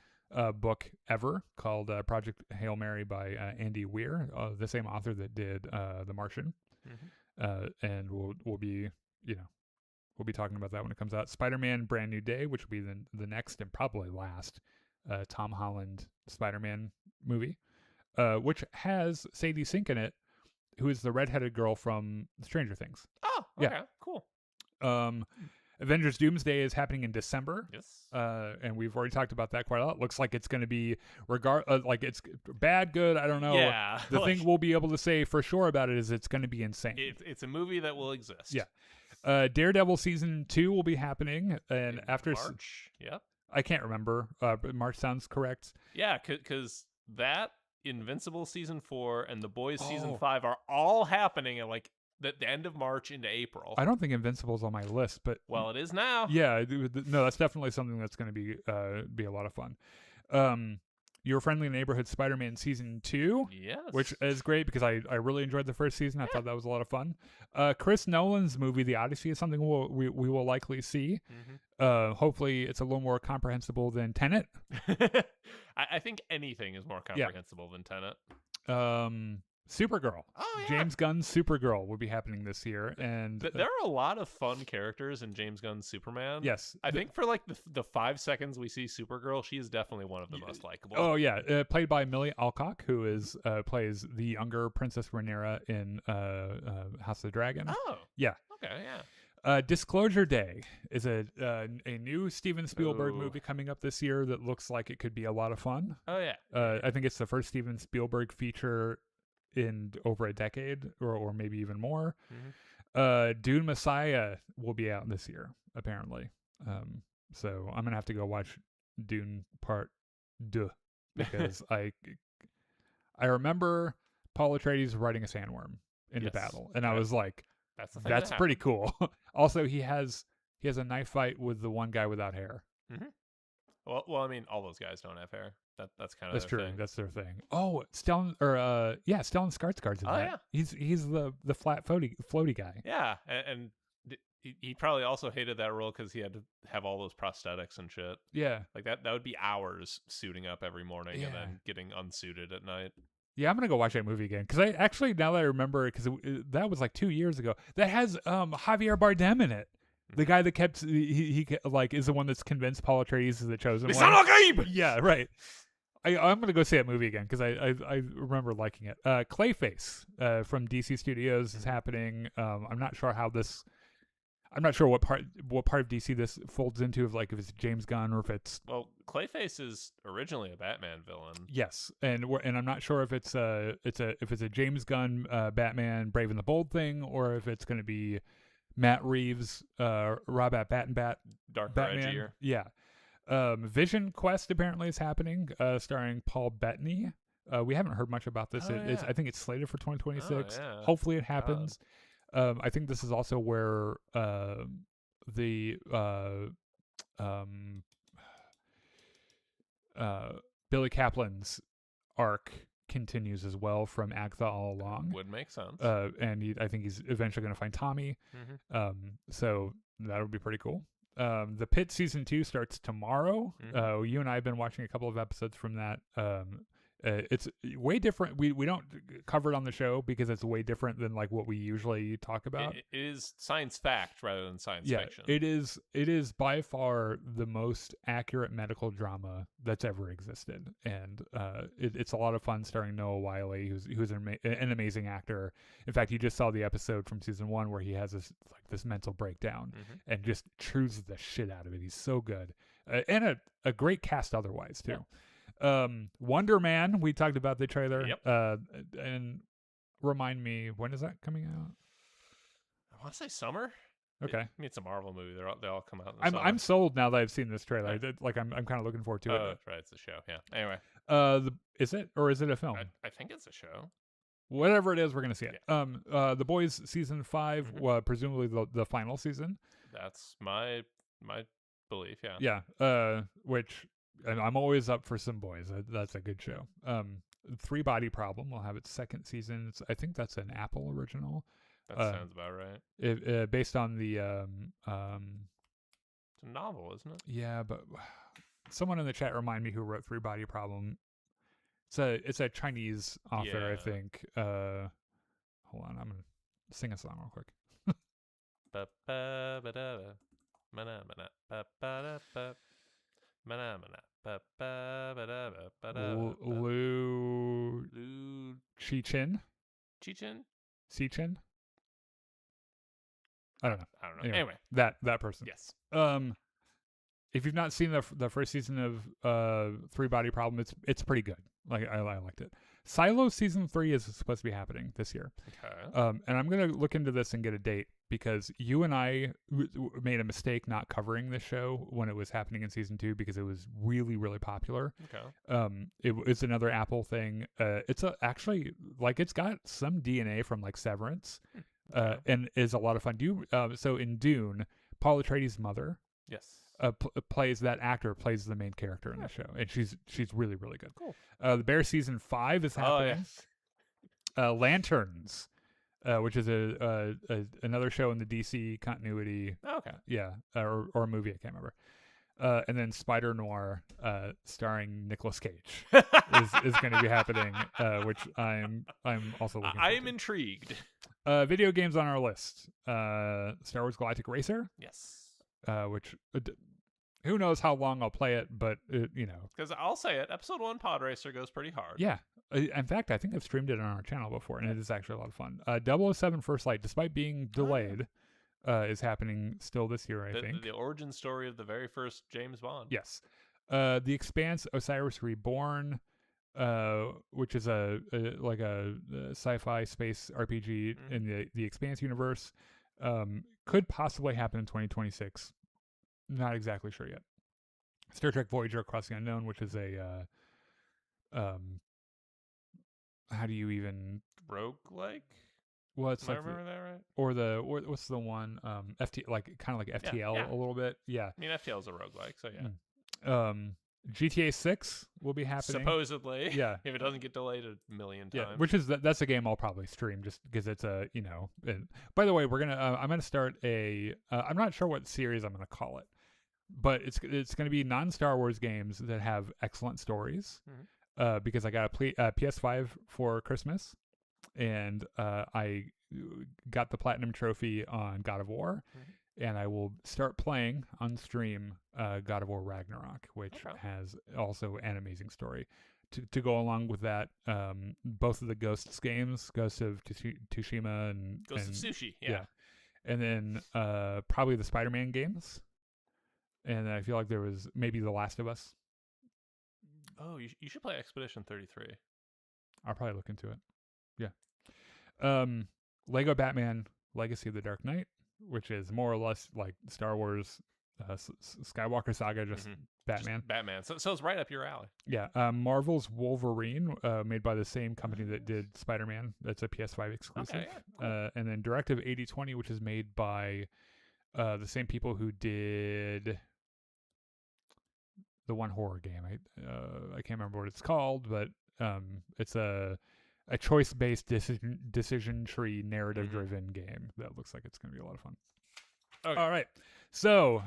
B: book ever, called Project Hail Mary by Andy Weir, the same author that did The Martian. And we'll be, we'll be talking about that when it comes out. Spider-Man Brand New Day, which will be the next and probably last Tom Holland Spider-Man movie, which has Sadie Sink in it, who is the redheaded girl from Stranger Things.
A: Oh, okay, cool.
B: Avengers Doomsday is happening in December.
A: Yes.
B: And we've already talked about that quite a lot. Looks like it's going to be like it's bad, good. I don't know.
A: Yeah.
B: The thing we'll be able to say for sure about it is it's going to be insane.
A: It's a movie that will exist.
B: Yeah. Daredevil season 2 will be happening, and after
A: March. Yep.
B: I can't remember. But March sounds correct.
A: Yeah, because that Invincible season 4 and The Boys season 5 are all happening at like the end of March into April.
B: I don't think Invincible's on my list, but
A: it is now.
B: Yeah, no, that's definitely something that's going to be a lot of fun. Your Friendly Neighborhood Spider-Man season 2,
A: yes,
B: which is great because I really enjoyed the first season. I thought that was a lot of fun. Chris Nolan's movie The Odyssey is something we will likely see. Hopefully, it's a little more comprehensible than Tenet.
A: I think anything is more comprehensible than Tenet.
B: Supergirl.
A: Oh, yeah.
B: James Gunn's Supergirl will be happening this year, and
A: there are a lot of fun characters in James Gunn's Superman.
B: Yes,
A: I think for like the 5 seconds we see Supergirl, she is definitely one of the most likable.
B: Oh yeah, played by Millie Alcock, who is plays the younger Princess Rhaenyra in House of the Dragon.
A: Oh,
B: yeah.
A: Okay, yeah.
B: Disclosure Day is a new Steven Spielberg movie coming up this year that looks like it could be a lot of fun.
A: Oh yeah.
B: I think it's the first Steven Spielberg feature in over a decade, or maybe even more. Dune Messiah will be out this year, apparently. So I'm gonna have to go watch Dune Part 2 because I remember Paul Atreides riding a sandworm in the battle, and I was like, that's pretty cool. Also, he has a knife fight with the one guy without hair.
A: Well, I mean, all those guys don't have hair. That's kind of
B: that's true.
A: Thing.
B: That's their thing. Oh, Stellan Skarsgård's in that.
A: Yeah.
B: He's the flat floaty guy.
A: Yeah, and he probably also hated that role because he had to have all those prosthetics and shit.
B: Yeah,
A: like that would be hours suiting up every morning and then getting unsuited at night.
B: Yeah, I'm gonna go watch that movie again because I actually, now that I remember, because that was like 2 years ago. That has Javier Bardem in it. The guy that kept he like is the one that's convinced Paul Atreides is the chosen one. Yeah, right. I'm gonna go see that movie again because I remember liking it. Clayface from DC Studios is happening. I'm not sure how this. I'm not sure what part of DC this folds into, if it's James Gunn or if it's.
A: Well, Clayface is originally a Batman villain.
B: Yes, and I'm not sure if it's a James Gunn Batman Brave and the Bold thing, or if it's going to be Matt Reeves Robert Batman
A: darker,
B: Batman.
A: edgier.
B: Yeah. Vision Quest apparently is happening, starring Paul Bettany. We haven't heard much about this. I think it's slated for 2026. Hopefully it happens. I think this is also where Billy Kaplan's arc continues as well from Agatha all along.
A: Would make sense.
B: And I think he's eventually going to find Tommy. So that would be pretty cool. The Pit season 2 starts tomorrow. You and I have been watching a couple of episodes from that. It's way different. We don't cover it on the show because it's way different than like what we usually talk about.
A: It is science fact rather than science fiction.
B: It is by far the most accurate medical drama that's ever existed, and it's a lot of fun. Starring Noah Wyle, who's an amazing actor. In fact, you just saw the episode from season 1 where he has this mental breakdown and just chews the shit out of it. He's so good, and a great cast otherwise too. Yeah. Wonder Man, we talked about the trailer. And remind me, when is that coming out?
A: I want to say summer.
B: Okay.
A: I mean, it's a Marvel movie. They all come out.
B: I'm sold now that I've seen this trailer. I'm kind of looking forward to it.
A: That's right. It's a show. Yeah. Anyway.
B: Is it, or is it a film?
A: I think it's a show.
B: Whatever it is, we're gonna see it. The Boys season 5, presumably the final season.
A: That's my belief. Yeah.
B: Yeah. Which. And I'm always up for some Boys. That's a good show. Three Body Problem will have its second season. I think that's an Apple original.
A: That sounds about right.
B: Based on the
A: it's a novel, isn't it?
B: Yeah, but someone in the chat remind me who wrote Three Body Problem. It's a Chinese author, I think. Hold on, I'm gonna sing a song real quick. Lu Chi-Chin?
A: Chi-Chin?
B: Si-Chin? I don't know.
A: Anyway.
B: That person.
A: Yes.
B: If you've not seen the first season of Three Body Problem, it's pretty good. Like I liked it. Silo season 3 is supposed to be happening this year.
A: Okay.
B: And I'm gonna look into this and get a date because you and I made a mistake not covering this show when it was happening in season 2 because it was really, really popular.
A: Okay.
B: It's another Apple thing. It's actually like it's got some DNA from like Severance, and is a lot of fun. So in Dune, Paul Atreides' mother,
A: yes,
B: plays the main character in the show, and she's really, really good.
A: Cool.
B: The Bear season 5 is happening.
A: Oh, yes.
B: Lanterns. Which is another show in the DC continuity.
A: Oh, okay.
B: Yeah, or a movie, I can't remember. And then Spider Noir, starring Nicolas Cage, is going to be happening, which I'm also looking forward to.
A: I'm intrigued.
B: Video games on our list: Star Wars Galactic Racer.
A: Yes.
B: Which who knows how long I'll play it, but
A: because I'll say it, episode 1 Pod Racer goes pretty hard.
B: Yeah. In fact, I think I've streamed it on our channel before, and it is actually a lot of fun. 007 First Light, despite being delayed, is happening still this year, I think.
A: The origin story of the very first James Bond.
B: Yes. The Expanse Osiris Reborn, which is a sci-fi space RPG in the Expanse universe, could possibly happen in 2026. Not exactly sure yet. Star Trek Voyager Across the Unknown, which is a how do you even
A: roguelike?
B: Well, it's
A: I remember that right?
B: Or what's the one FT kind of like FTL a little bit. Yeah.
A: I mean FTL is a roguelike, so yeah.
B: GTA 6 will be happening
A: supposedly.
B: Yeah.
A: If it doesn't get delayed a million times.
B: Yeah, which is that's a game I'll probably stream just because it's a and by the way, I'm gonna start I'm not sure what series I'm gonna call it, but it's gonna be non-Star Wars games that have excellent stories. Because I got a PS5 for Christmas, and I got the Platinum Trophy on God of War, and I will start playing on stream God of War Ragnarok, which has also an amazing story. To go along with that, both of the Ghosts games, Ghost of Tsushima and
A: Ghost of Sushi, yeah.
B: And then probably the Spider-Man games, and I feel like there was maybe The Last of Us.
A: Oh, you should play Expedition 33.
B: I'll probably look into it. Yeah. Lego Batman Legacy of the Dark Knight, which is more or less like Star Wars Skywalker Saga, just Batman.
A: Just Batman. So it's right up your alley.
B: Yeah. Marvel's Wolverine, made by the same company that did Spider-Man. That's a PS5 exclusive.
A: Okay, yeah, cool.
B: And then Directive 8020, which is made by the same people who did the one horror game. I can't remember what it's called, but it's a choice-based decision tree narrative-driven game that looks like it's going to be a lot of fun.
A: Okay.
B: All right. So,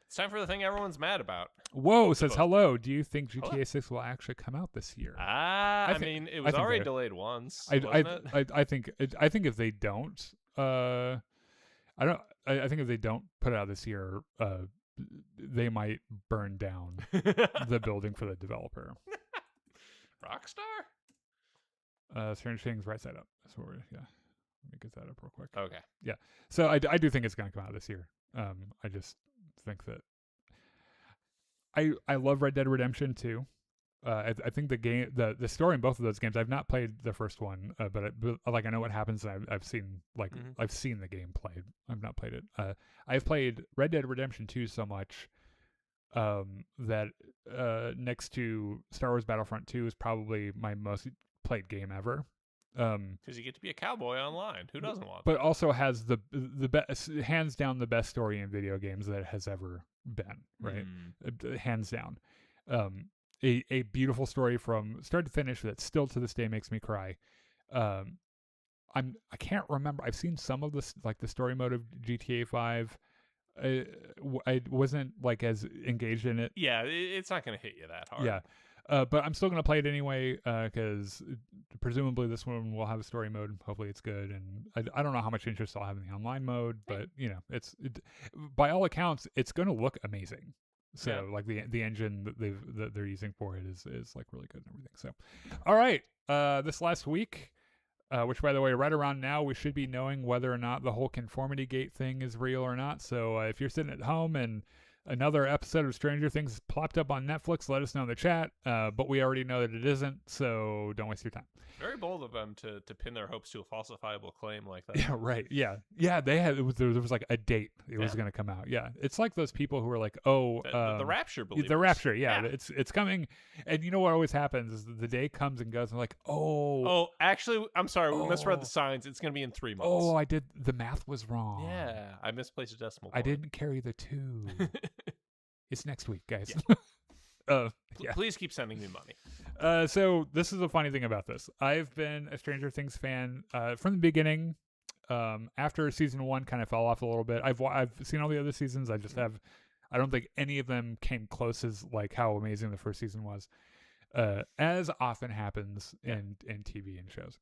A: it's time for the thing everyone's mad about.
B: Whoa says hello. Do you think GTA 6 will actually come out this year?
A: I mean, it was already delayed once.
B: I think if they don't, I think if they don't put it out this year, they might burn down the building for the developer.
A: Rockstar?
B: Strange Things Right Side Up. That's what let me get that up real quick.
A: Okay.
B: Yeah. So I do think it's going to come out this year. I just think that I love Red Dead Redemption 2. I think the game, the story in both of those games, I've not played the first one, but I know what happens. And I've seen I've seen the game played. I've not played it. I've played Red Dead Redemption 2 so much that next to Star Wars Battlefront 2 is probably my most played game ever.
A: Because you get to be a cowboy online. Who doesn't want that?
B: But also has the best, hands down, the best story in video games that has ever been. Right, hands down. A beautiful story from start to finish that still to this day makes me cry. I can't remember. I've seen some of this, like the story mode of GTA 5. I wasn't like as engaged in it.
A: Yeah, it's not going to hit you that hard.
B: Yeah. But I'm still going to play it anyway because presumably this one will have a story mode. Hopefully it's good. And I don't know how much interest I'll have in the online mode, but it's by all accounts, it's going to look amazing. So like the engine that they're using for it is like really good and everything. So, all right, this last week, which by the way, right around now, we should be knowing whether or not the whole conformity gate thing is real or not. So if you're sitting at home and another episode of Stranger Things plopped up on Netflix, let us know in the chat. But we already know that it isn't, so don't waste your time.
A: Very bold of them to pin their hopes to a falsifiable claim like that.
B: Yeah, right. Yeah. They had there was like a date it was going to come out. Yeah, it's like those people who are like, oh,
A: the rapture believers.
B: The rapture. Yeah, it's coming. And you know what always happens is the day comes and goes. And like,
A: actually, I'm sorry, we misread the signs. It's going to be in 3 months.
B: Oh, I did. The math was wrong.
A: Yeah, I misplaced a decimal point.
B: I didn't carry the 2. It's next week, guys.
A: Yeah. Please keep sending me money.
B: So this is a funny thing about this. I've been a Stranger Things fan from the beginning. After season 1 kind of fell off a little bit. I've seen all the other seasons. I just have. I don't think any of them came close as like how amazing the first season was. As often happens in TV and shows.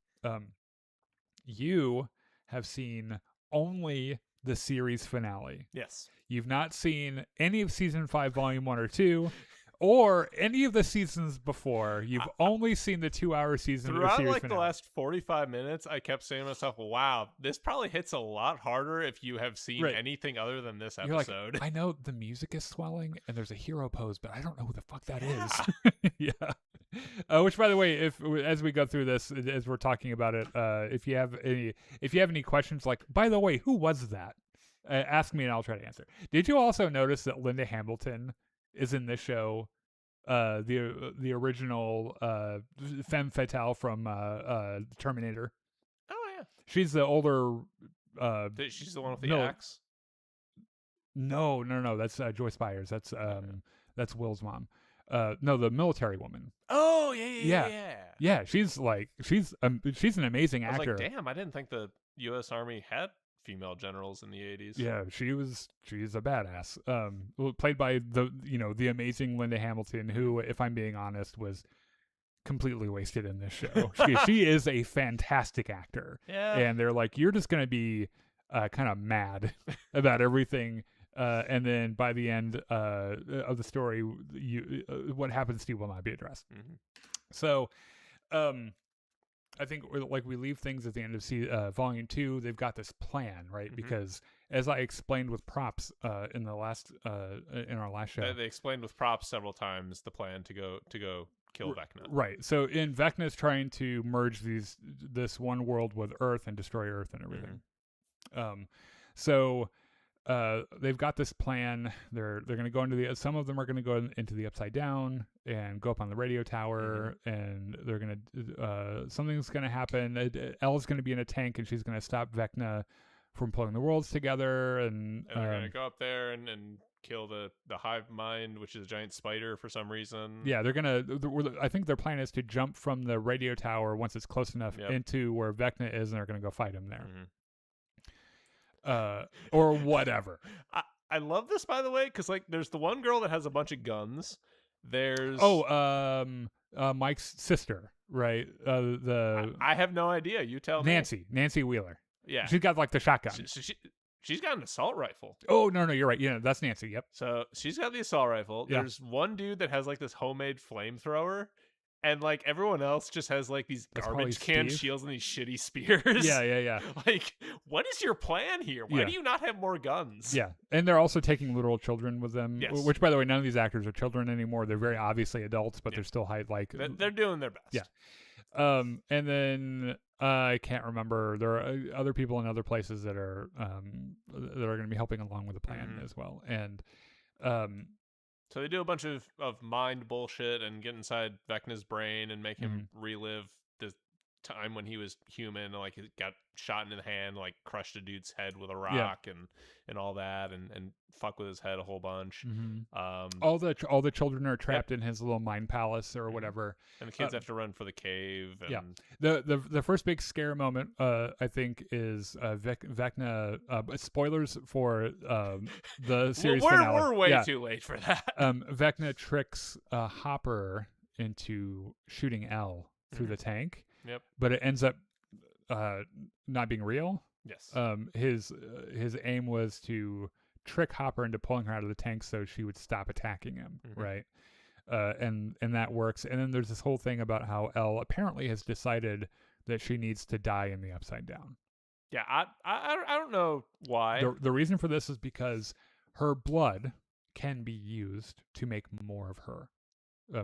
B: You have seen only the series finale.
A: Yes.
B: You've not seen any of season 5, volume 1 or 2, or any of the seasons before. You've only seen the 2-hour season.
A: Throughout
B: series
A: like
B: finale.
A: the last 45 minutes, I kept saying to myself, "Wow, this probably hits a lot harder if you have seen anything other than this episode."
B: Like, I know the music is swelling and there's a hero pose, but I don't know who the fuck that is. Yeah. Which, by the way, as we go through this, as we're talking about it, if you have any questions, like, by the way, who was that? Ask me and I'll try to answer. Did you also notice that Linda Hamilton is in this show? The original femme fatale from Terminator.
A: Oh yeah,
B: she's the older.
A: She's the one with the axe.
B: No, that's Joyce Byers. That's Will's mom. No, the military woman.
A: Oh yeah.
B: Yeah, she's an amazing actor.
A: I was like, damn, I didn't think the U.S. Army had female generals in the 80s.
B: Yeah, she's a badass. Played by the amazing Linda Hamilton, who, if I'm being honest, was completely wasted in this show. She is a fantastic actor.
A: Yeah.
B: And they're like, you're just gonna be kind of mad about everything. And then by the end of the story, what happens to you will not be addressed.
A: Mm-hmm.
B: So, I think we leave things at the end of volume 2. They've got this plan, right? Mm-hmm. Because as I explained with props in our last show,
A: they explained with props several times the plan to go kill Vecna.
B: Right. So in Vecna's trying to merge this one world with Earth and destroy Earth and everything. Mm-hmm. So they've got this plan. They're going to go some of them are going to go into the Upside Down and go up on the radio tower, mm-hmm. and they're going to something's going to happen. Elle's going to be in a tank, and she's going to stop Vecna from pulling the worlds together, and
A: they're going to go up there and kill the hive mind, which is a giant spider for some reason.
B: Yeah, I think their plan is to jump from the radio tower once it's close enough into where Vecna is, and they're going to go fight him there. Mm-hmm. Or whatever.
A: I love this, by the way, because like there's the one girl that has a bunch of guns. There's
B: Mike's sister, right?
A: I have no idea. You tell me.
B: Nancy Wheeler.
A: Yeah,
B: she's got like the shotgun.
A: She's got an assault rifle.
B: Oh no, you're right. Yeah, that's Nancy. Yep.
A: So she's got the assault rifle. Yeah. There's one dude that has like this homemade flamethrower. And, like, everyone else just has, like, these garbage can shields and these shitty spears.
B: Yeah.
A: Like, what is your plan here? Why do you not have more guns?
B: Yeah. And they're also taking literal children with them.
A: Yes.
B: Which, by the way, none of these actors are children anymore. They're very obviously adults, but they're still
A: they're doing their best.
B: Yeah. And then I can't remember. There are other people in other places that are going to be helping along with the plan as well. And
A: so they do a bunch of mind bullshit and get inside Vecna's brain and make him relive the time when he was human, like he got shot in the hand, like crushed a dude's head with a rock and all that, and fuck with his head a whole bunch.
B: Mm-hmm. All the children are trapped in his little mind palace or whatever,
A: and the kids have to run for the cave. And
B: the first big scare moment, I think, is Vecna. Spoilers for the series finale.
A: We're way too late for that.
B: Vecna tricks Hopper into shooting Elle through the tank.
A: Yep.
B: But it ends up not being real.
A: Yes.
B: His aim was to trick Hopper into pulling her out of the tank so she would stop attacking him, right? And that works. And then there's this whole thing about how Elle apparently has decided that she needs to die in the Upside Down.
A: Yeah, I don't know why.
B: The reason for this is because her blood can be used to make more of her,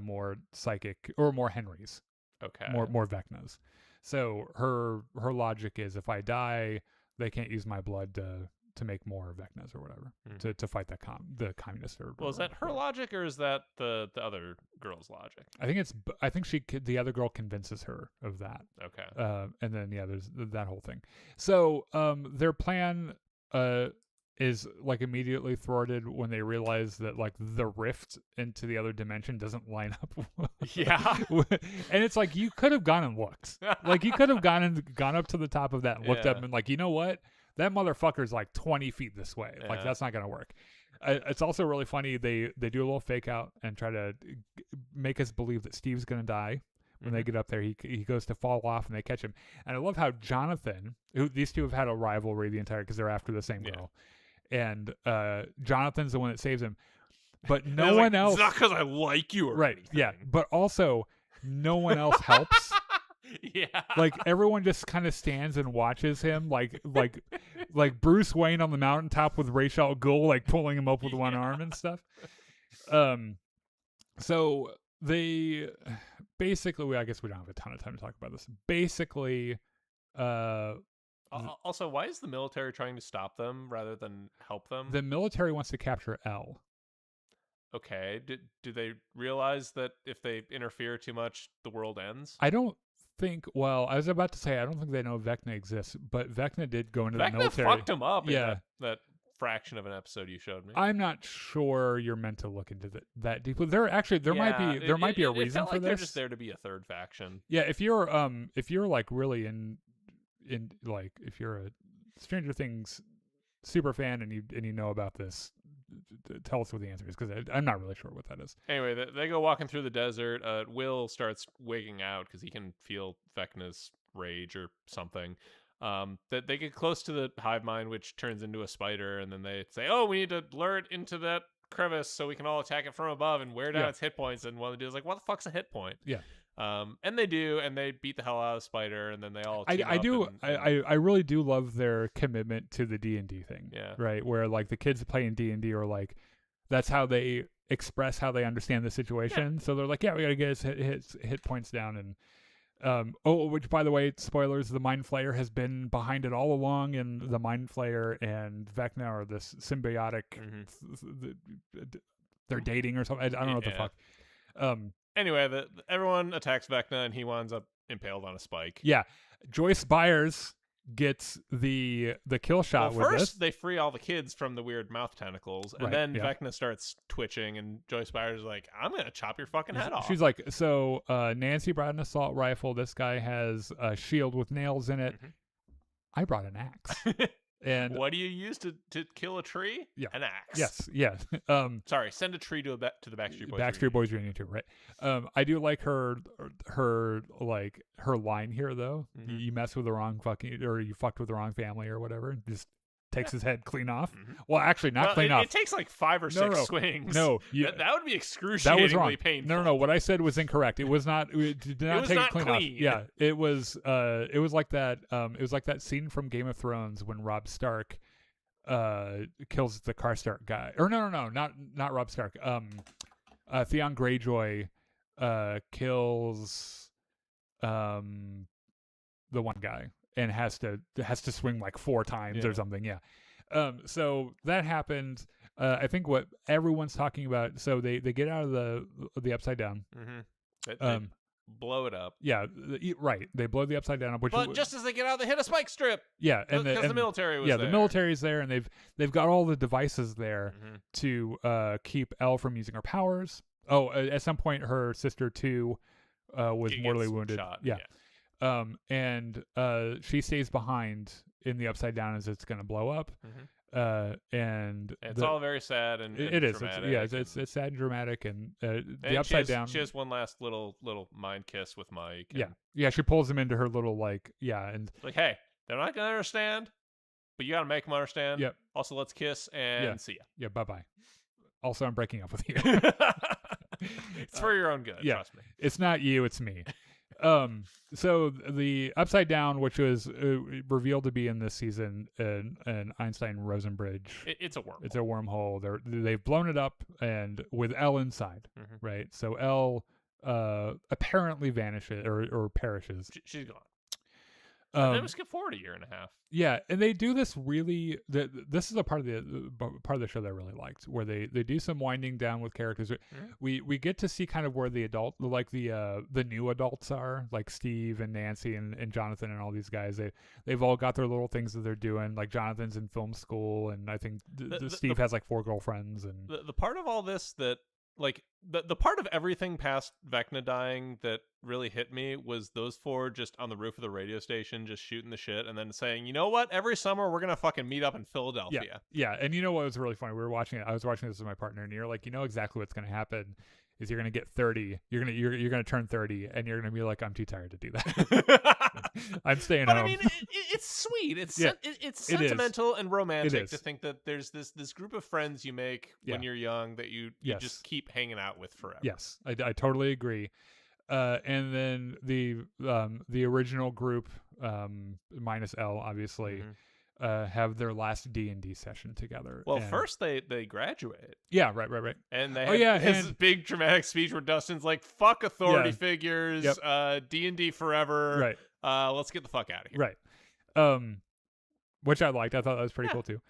B: more psychic or more Henrys.
A: Okay.
B: More Vecnas. So her logic is, if I die, they can't use my blood to make more Vecnas or whatever, to fight the communists.
A: Well, is that her logic, or is that the other girl's logic?
B: I think the other girl convinces her of that.
A: Okay.
B: And then there's that whole thing. So their plan is like immediately thwarted when they realize that like the rift into the other dimension doesn't line up.
A: Yeah.
B: And it's like, you could have gone and looked. Like, you could have gone up to the top of that and looked up and like, you know what? That motherfucker's like 20 feet this way. Yeah. Like, that's not going to work. It's also really funny. They do a little fake out and try to make us believe that Steve's going to die. When they get up there, he goes to fall off and they catch him. And I love how Jonathan, these two have had a rivalry the entire, because they're after the same girl. And Jonathan's the one that saves him. But no one else.
A: It's not because I like you or
B: right.
A: anything.
B: Yeah. But also, no one else helps.
A: Yeah.
B: Like, everyone just kind of stands and watches him, like Bruce Wayne on the mountaintop with Ra's al Ghul, like pulling him up with one arm and stuff. So they basically, I guess we don't have a ton of time to talk about this. Basically,
A: also, why is the military trying to stop them rather than help them?
B: The military wants to capture Elle.
A: Okay. Do they realize that if they interfere too much, the world ends?
B: I don't think. Well, I was about to say, I don't think they know Vecna exists, but Vecna did go into the military.
A: Vecna fucked him up.
B: Yeah.
A: In that fraction of an episode you showed me.
B: I'm not sure you're meant to look into that deeply. There might be a reason for this.
A: They're just there to be a third faction.
B: Yeah, if you're like really in like, if you're a Stranger Things super fan and you know about this, tell us what the answer is, because I'm not really sure what that is.
A: Anyway, they go walking through the desert. Will starts wigging out because he can feel Vecna's rage or something. That they get close to the hive mind, which turns into a spider, and then they say, "Oh, we need to lure it into that crevice so we can all attack it from above and wear down its hit points." And one of the dudes is like, "What the fuck's a hit point?"
B: Yeah.
A: And they do, and they beat the hell out of the spider, and then they all.
B: I really do love their commitment to the D&D thing.
A: Yeah.
B: Right, where like the kids playing D&D are like, that's how they express how they understand the situation. Yeah. So they're like, yeah, we gotta get his hit points down, and which, by the way, spoilers, the Mind Flayer has been behind it all along, and the Mind Flayer and Vecna are this symbiotic. They're dating or something. I don't know what the fuck.
A: Anyway, everyone attacks Vecna, and he winds up impaled on a spike.
B: Yeah, Joyce Byers gets the kill shot with this.
A: First, they free all the kids from the weird mouth tentacles, and then Vecna starts twitching, and Joyce Byers is like, "I'm gonna chop your fucking head off."
B: She's like, "So Nancy brought an assault rifle. This guy has a shield with nails in it. I brought an axe." And
A: what do you use to kill a tree?
B: Yeah.
A: An axe.
B: Yes. Yeah.
A: Sorry, send a tree to the Backstreet Boys.
B: Backstreet Boys reunion too, right? I do like her line here though. You mess with the wrong or you fucked with the wrong family or whatever. Just takes his head clean off. Well, actually, not clean off.
A: It takes like 5 or 6 swings.
B: No,
A: that would be excruciatingly
B: that was wrong.
A: Painful.
B: No. What I said was incorrect. It was not. It did not take it clean off. Yeah, it was. It was like that. It was like that scene from Game of Thrones when Robb Stark kills the Karstark guy. Or no, not Robb Stark. Theon Greyjoy kills the one guy. And has to swing like 4 times or something, so that happened. I think what everyone's talking about. So they get out of the Upside Down.
A: They blow it up.
B: Yeah, right. They blow the Upside Down up.
A: But just as they get out, they hit a spike strip.
B: Yeah,
A: and the military was there.
B: Yeah, the military's there, and they've got all the devices there to keep Elle from using her powers. Oh, at some point, her sister too was mortally wounded.
A: Shot.
B: Yeah. And she stays behind in the Upside Down as it's going to blow up. And
A: it's all very sad and
B: it is.
A: dramatic.
B: It's sad and dramatic. And the Upside Down.
A: She has one last little mind kiss with Mike.
B: Yeah. She pulls him into her little and
A: like, hey, they're not going to understand, but you got to make them understand.
B: Yep.
A: Also, let's kiss and see ya.
B: Yeah, bye-bye. Also, I'm breaking up with you.
A: It's for your own good, trust me.
B: It's not you, it's me. So the Upside Down, which was revealed to be in this season, an Einstein-Rosen bridge.
A: It's a wormhole.
B: It's a wormhole. They've blown it up, and with Elle inside, right? So Elle apparently vanishes or perishes.
A: She's gone. Then we skip forward a year and a half.
B: Yeah, and they do this really. This is a part of the show that I really liked, where they do some winding down with characters. We get to see kind of where the new adults are, like Steve and Nancy and Jonathan and all these guys. They've all got their little things that they're doing. Like Jonathan's in film school, and I think Steve has like 4 girlfriends. And
A: the part of all this that like the part of everything past Vecna dying that really hit me was those 4 just on the roof of the radio station just shooting the shit and then saying, you know what, every summer we're gonna fucking meet up in Philadelphia.
B: Yeah. And you know what was really funny, we were watching it, I was watching this with my partner, and you're like, you know exactly what's gonna happen is you're gonna get 30, you're gonna turn 30, and you're gonna be like, I'm too tired to do that. I'm staying home.
A: I mean, it's sweet. It's sentimental and romantic to think that there's this group of friends you make when you're young that you just keep hanging out with forever.
B: Yes, I totally agree. And then the original group, minus Elle, obviously, have their last D&D session together.
A: Well, first they graduate.
B: Yeah, right.
A: And they have his big dramatic speech where Dustin's like, fuck authority figures, D&D forever.
B: Right.
A: Let's get the fuck out of here.
B: Right. Which I liked. I thought that was pretty cool too.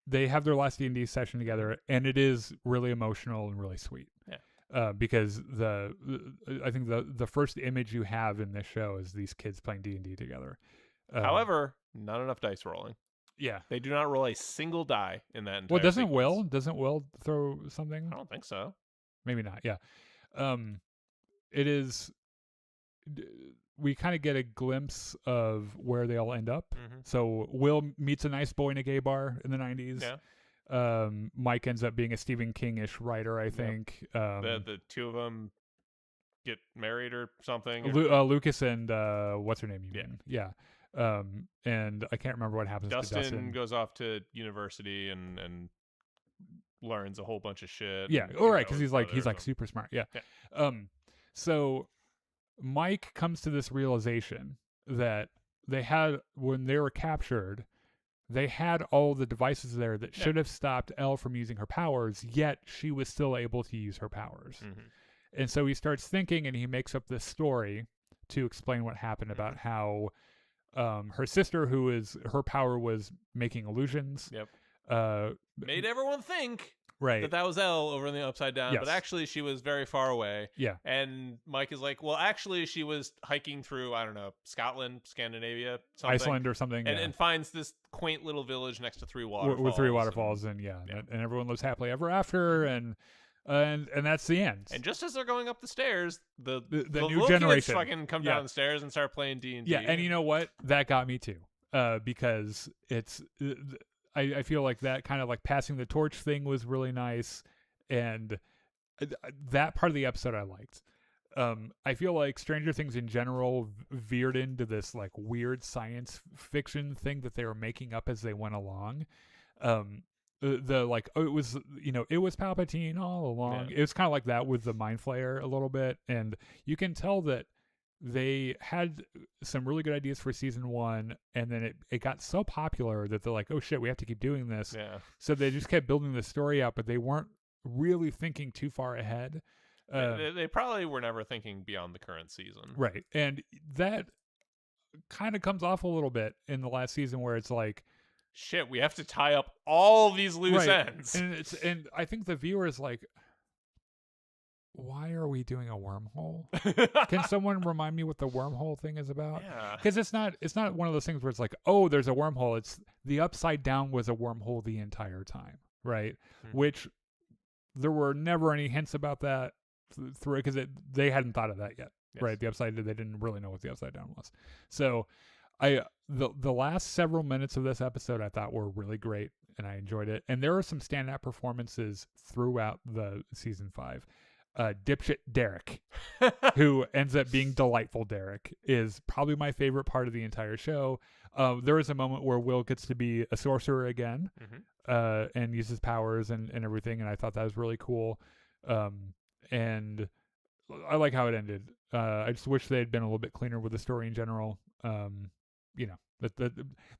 B: They have their last D&D session together, and it is really emotional and really sweet.
A: Yeah.
B: Because I think the first image you have in this show is these kids playing D&D together.
A: However, not enough dice rolling.
B: Yeah.
A: They do not roll a single die in that entire
B: Well, doesn't
A: sequence.
B: Will throw something?
A: I don't think so.
B: Maybe not. Yeah. It is. We kind of get a glimpse of where they all end up. So Will meets a nice boy in a gay bar in the 90s.
A: Yeah.
B: Mike ends up being a Stephen King-ish writer, I think.
A: The 2 of them get married or something.
B: Lucas and what's her name? Yeah. And I can't remember what happens to Dustin.
A: Goes off to university and learns a whole bunch of shit.
B: Yeah, all right, because he's like super smart. Yeah. So Mike comes to this realization that they had, when they were captured, they had all the devices there that should have stopped Elle from using her powers, yet she was still able to use her powers. And so he starts thinking, and he makes up this story to explain what happened about how her sister, her power was making illusions.
A: Made everyone think
B: right
A: that was Elle over in the Upside Down, but actually she was very far away.
B: Yeah.
A: And Mike is like, well, actually she was hiking through, I don't know, Scotland, Scandinavia, something.
B: Iceland or something.
A: And finds this quaint little village next to 3 waterfalls.
B: With 3 waterfalls, and everyone lives happily ever after, and that's the end.
A: And just as they're going up the stairs, the
B: new generation
A: fucking come down the stairs and start playing D&D.
B: Yeah, and you know what? That got me too, because it's. I feel like that kind of like passing the torch thing was really nice, and that part of the episode I liked. I feel like Stranger Things in general veered into this like weird science fiction thing that they were making up as they went along. It was Palpatine all along. It was kind of like that with the Mind Flayer a little bit, and you can tell that they had some really good ideas for season 1, and then it got so popular that they're like, oh shit, we have to keep doing this. So they just kept building the story out, but they weren't really thinking too far ahead.
A: They probably were never thinking beyond the current season.
B: Right. And that kind of comes off a little bit in the last season, where it's like,
A: shit, we have to tie up all these loose ends.
B: And I think the viewer is like, why are we doing a wormhole? Can someone remind me what the wormhole thing is about? Because it's not one of those things where it's like, oh, there's a wormhole. It's the Upside Down was a wormhole the entire time, right? Which there were never any hints about that through, because they hadn't thought of that yet, right? The Upside, they didn't really know what the Upside Down was. So the last several minutes of this episode I thought were really great, and I enjoyed it. And there were some standout performances throughout the season 5. dipshit Derek, who ends up being delightful Derek, is probably my favorite part of the entire show. There is a moment where Will gets to be a sorcerer again, and uses powers and everything, and I thought that was really cool. And I like how it ended. I just wish they had been a little bit cleaner with the story in general. You know,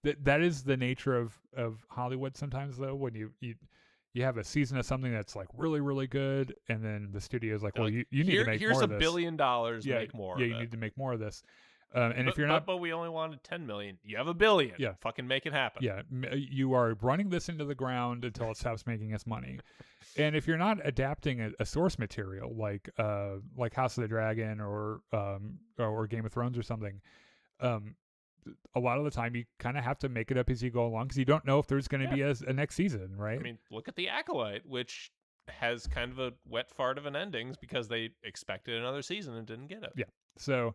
B: that is the nature of Hollywood sometimes, though, when you have a season of something that's like really, really good, and then the studio's like, well, you need to make more of this.
A: Here's $1 billion, make more.
B: Yeah, you need to make more of this. And if you're not,
A: but we only wanted 10 million. You have $1 billion.
B: Yeah,
A: fucking make it happen.
B: Yeah, you are running this into the ground until it stops making us money. And if you're not adapting a source material like House of the Dragon or Game of Thrones or something, a lot of the time you kind of have to make it up as you go along because you don't know if there's going to be a next season, right?
A: I mean, look at The Acolyte, which has kind of a wet fart of an ending because they expected another season and didn't get it.
B: Yeah. So,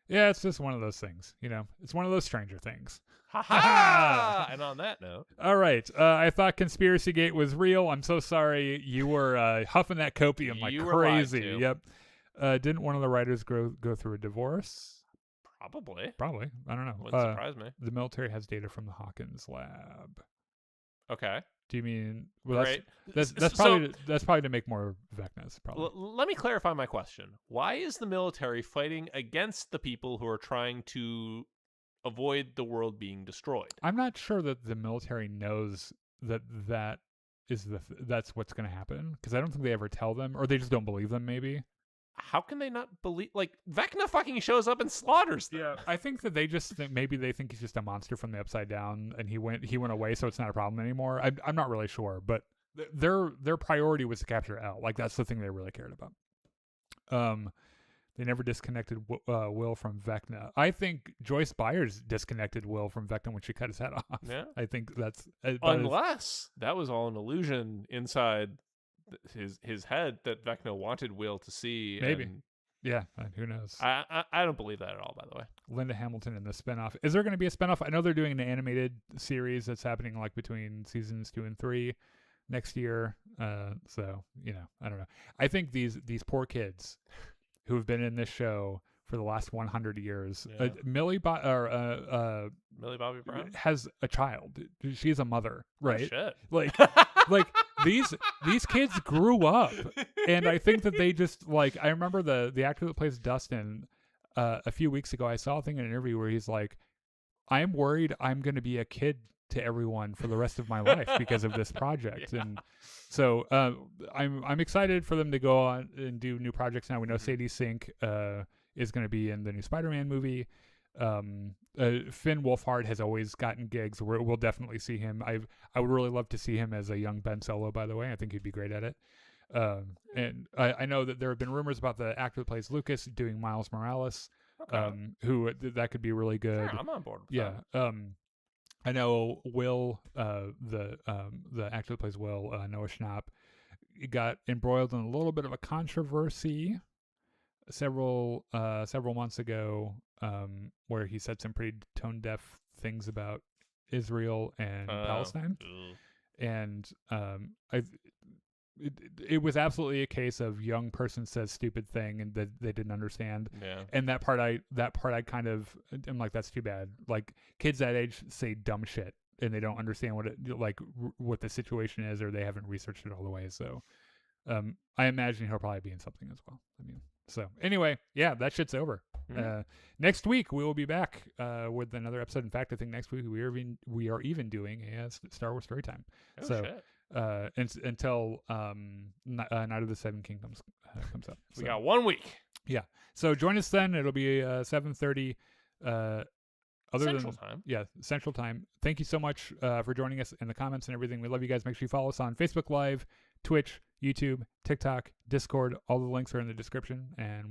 B: yeah, it's just one of those things, you know. It's one of those Stranger Things.
A: Ha ha! And on that note,
B: all right. I thought Conspiracy Gate was real. I'm so sorry. You were huffing that copium like crazy. Yep. Didn't one of the writers go through a divorce?
A: Probably.
B: I don't know.
A: Wouldn't surprise me.
B: The military has data from the Hawkins lab.
A: Okay.
B: Do you mean? Well,
A: Great.
B: That's probably to make more Vecnas. Probably.
A: Let me clarify my question. Why is the military fighting against the people who are trying to avoid the world being destroyed?
B: I'm not sure that the military knows that is that's what's going to happen, because I don't think they ever tell them, or they just don't believe them. Maybe.
A: How can they not believe? Like, Vecna fucking shows up and slaughters them.
B: Yeah, I think that they just maybe they think he's just a monster from the Upside Down, and he went away, so it's not a problem anymore. I'm not really sure, but their priority was to capture L. Like, that's the thing they really cared about. They never disconnected Will from Vecna. I think Joyce Byers disconnected Will from Vecna when she cut his head off.
A: Yeah,
B: I think that's
A: unless that was all an illusion inside his head that Vecna wanted Will to see.
B: Maybe. Yeah, who knows?
A: I don't believe that at all, by the way.
B: Linda Hamilton in the spinoff. Is there going to be a spinoff? I know they're doing an animated series that's happening like between seasons 2 and 3 next year. So, you know, I don't know. I think these poor kids who have been in this show for the last 100 years.
A: Yeah.
B: Millie Bobby
A: Brown
B: has a child. She's a mother, right?
A: Oh, shit.
B: Like these kids grew up, and I think that they just like. I remember the actor that plays Dustin. A few weeks ago, I saw a thing in an interview where he's like, "I'm worried I'm going to be a kid to everyone for the rest of my life because of this project." Yeah. And so I'm excited for them to go on and do new projects now. We know Sadie Sink is going to be in the new Spider-Man movie. Finn Wolfhard has always gotten gigs. We'll definitely see him. I would really love to see him as a young Ben Solo, by the way. I think he'd be great at it. And I know that there have been rumors about the actor that plays Lucas doing Miles Morales, who that could be really good.
A: Yeah, I'm on board with
B: that. I know Will, the actor that plays Will, Noah Schnapp, got embroiled in a little bit of a controversy several months ago, where he said some pretty tone deaf things about Israel and Palestine, and it was absolutely a case of young person says stupid thing and that they didn't understand.
A: Yeah.
B: And that part I kind of am like, that's too bad. Like, kids that age say dumb shit and they don't understand what the situation is, or they haven't researched it all the way. So I imagine he'll probably be in something as well. I mean, so anyway, yeah, that shit's over. Mm-hmm. Next week we will be back with another episode. In fact, I think next week we are even doing a Star Wars story time.
A: Oh,
B: so
A: shit.
B: Until Night of the Seven Kingdoms comes up.
A: So we got 1 week.
B: Yeah. So join us then. It'll be 7:30
A: Central Time.
B: Yeah, Central Time. Thank you so much for joining us in the comments and everything. We love you guys. Make sure you follow us on Facebook Live, Twitch, YouTube, TikTok, Discord. All the links are in the description, and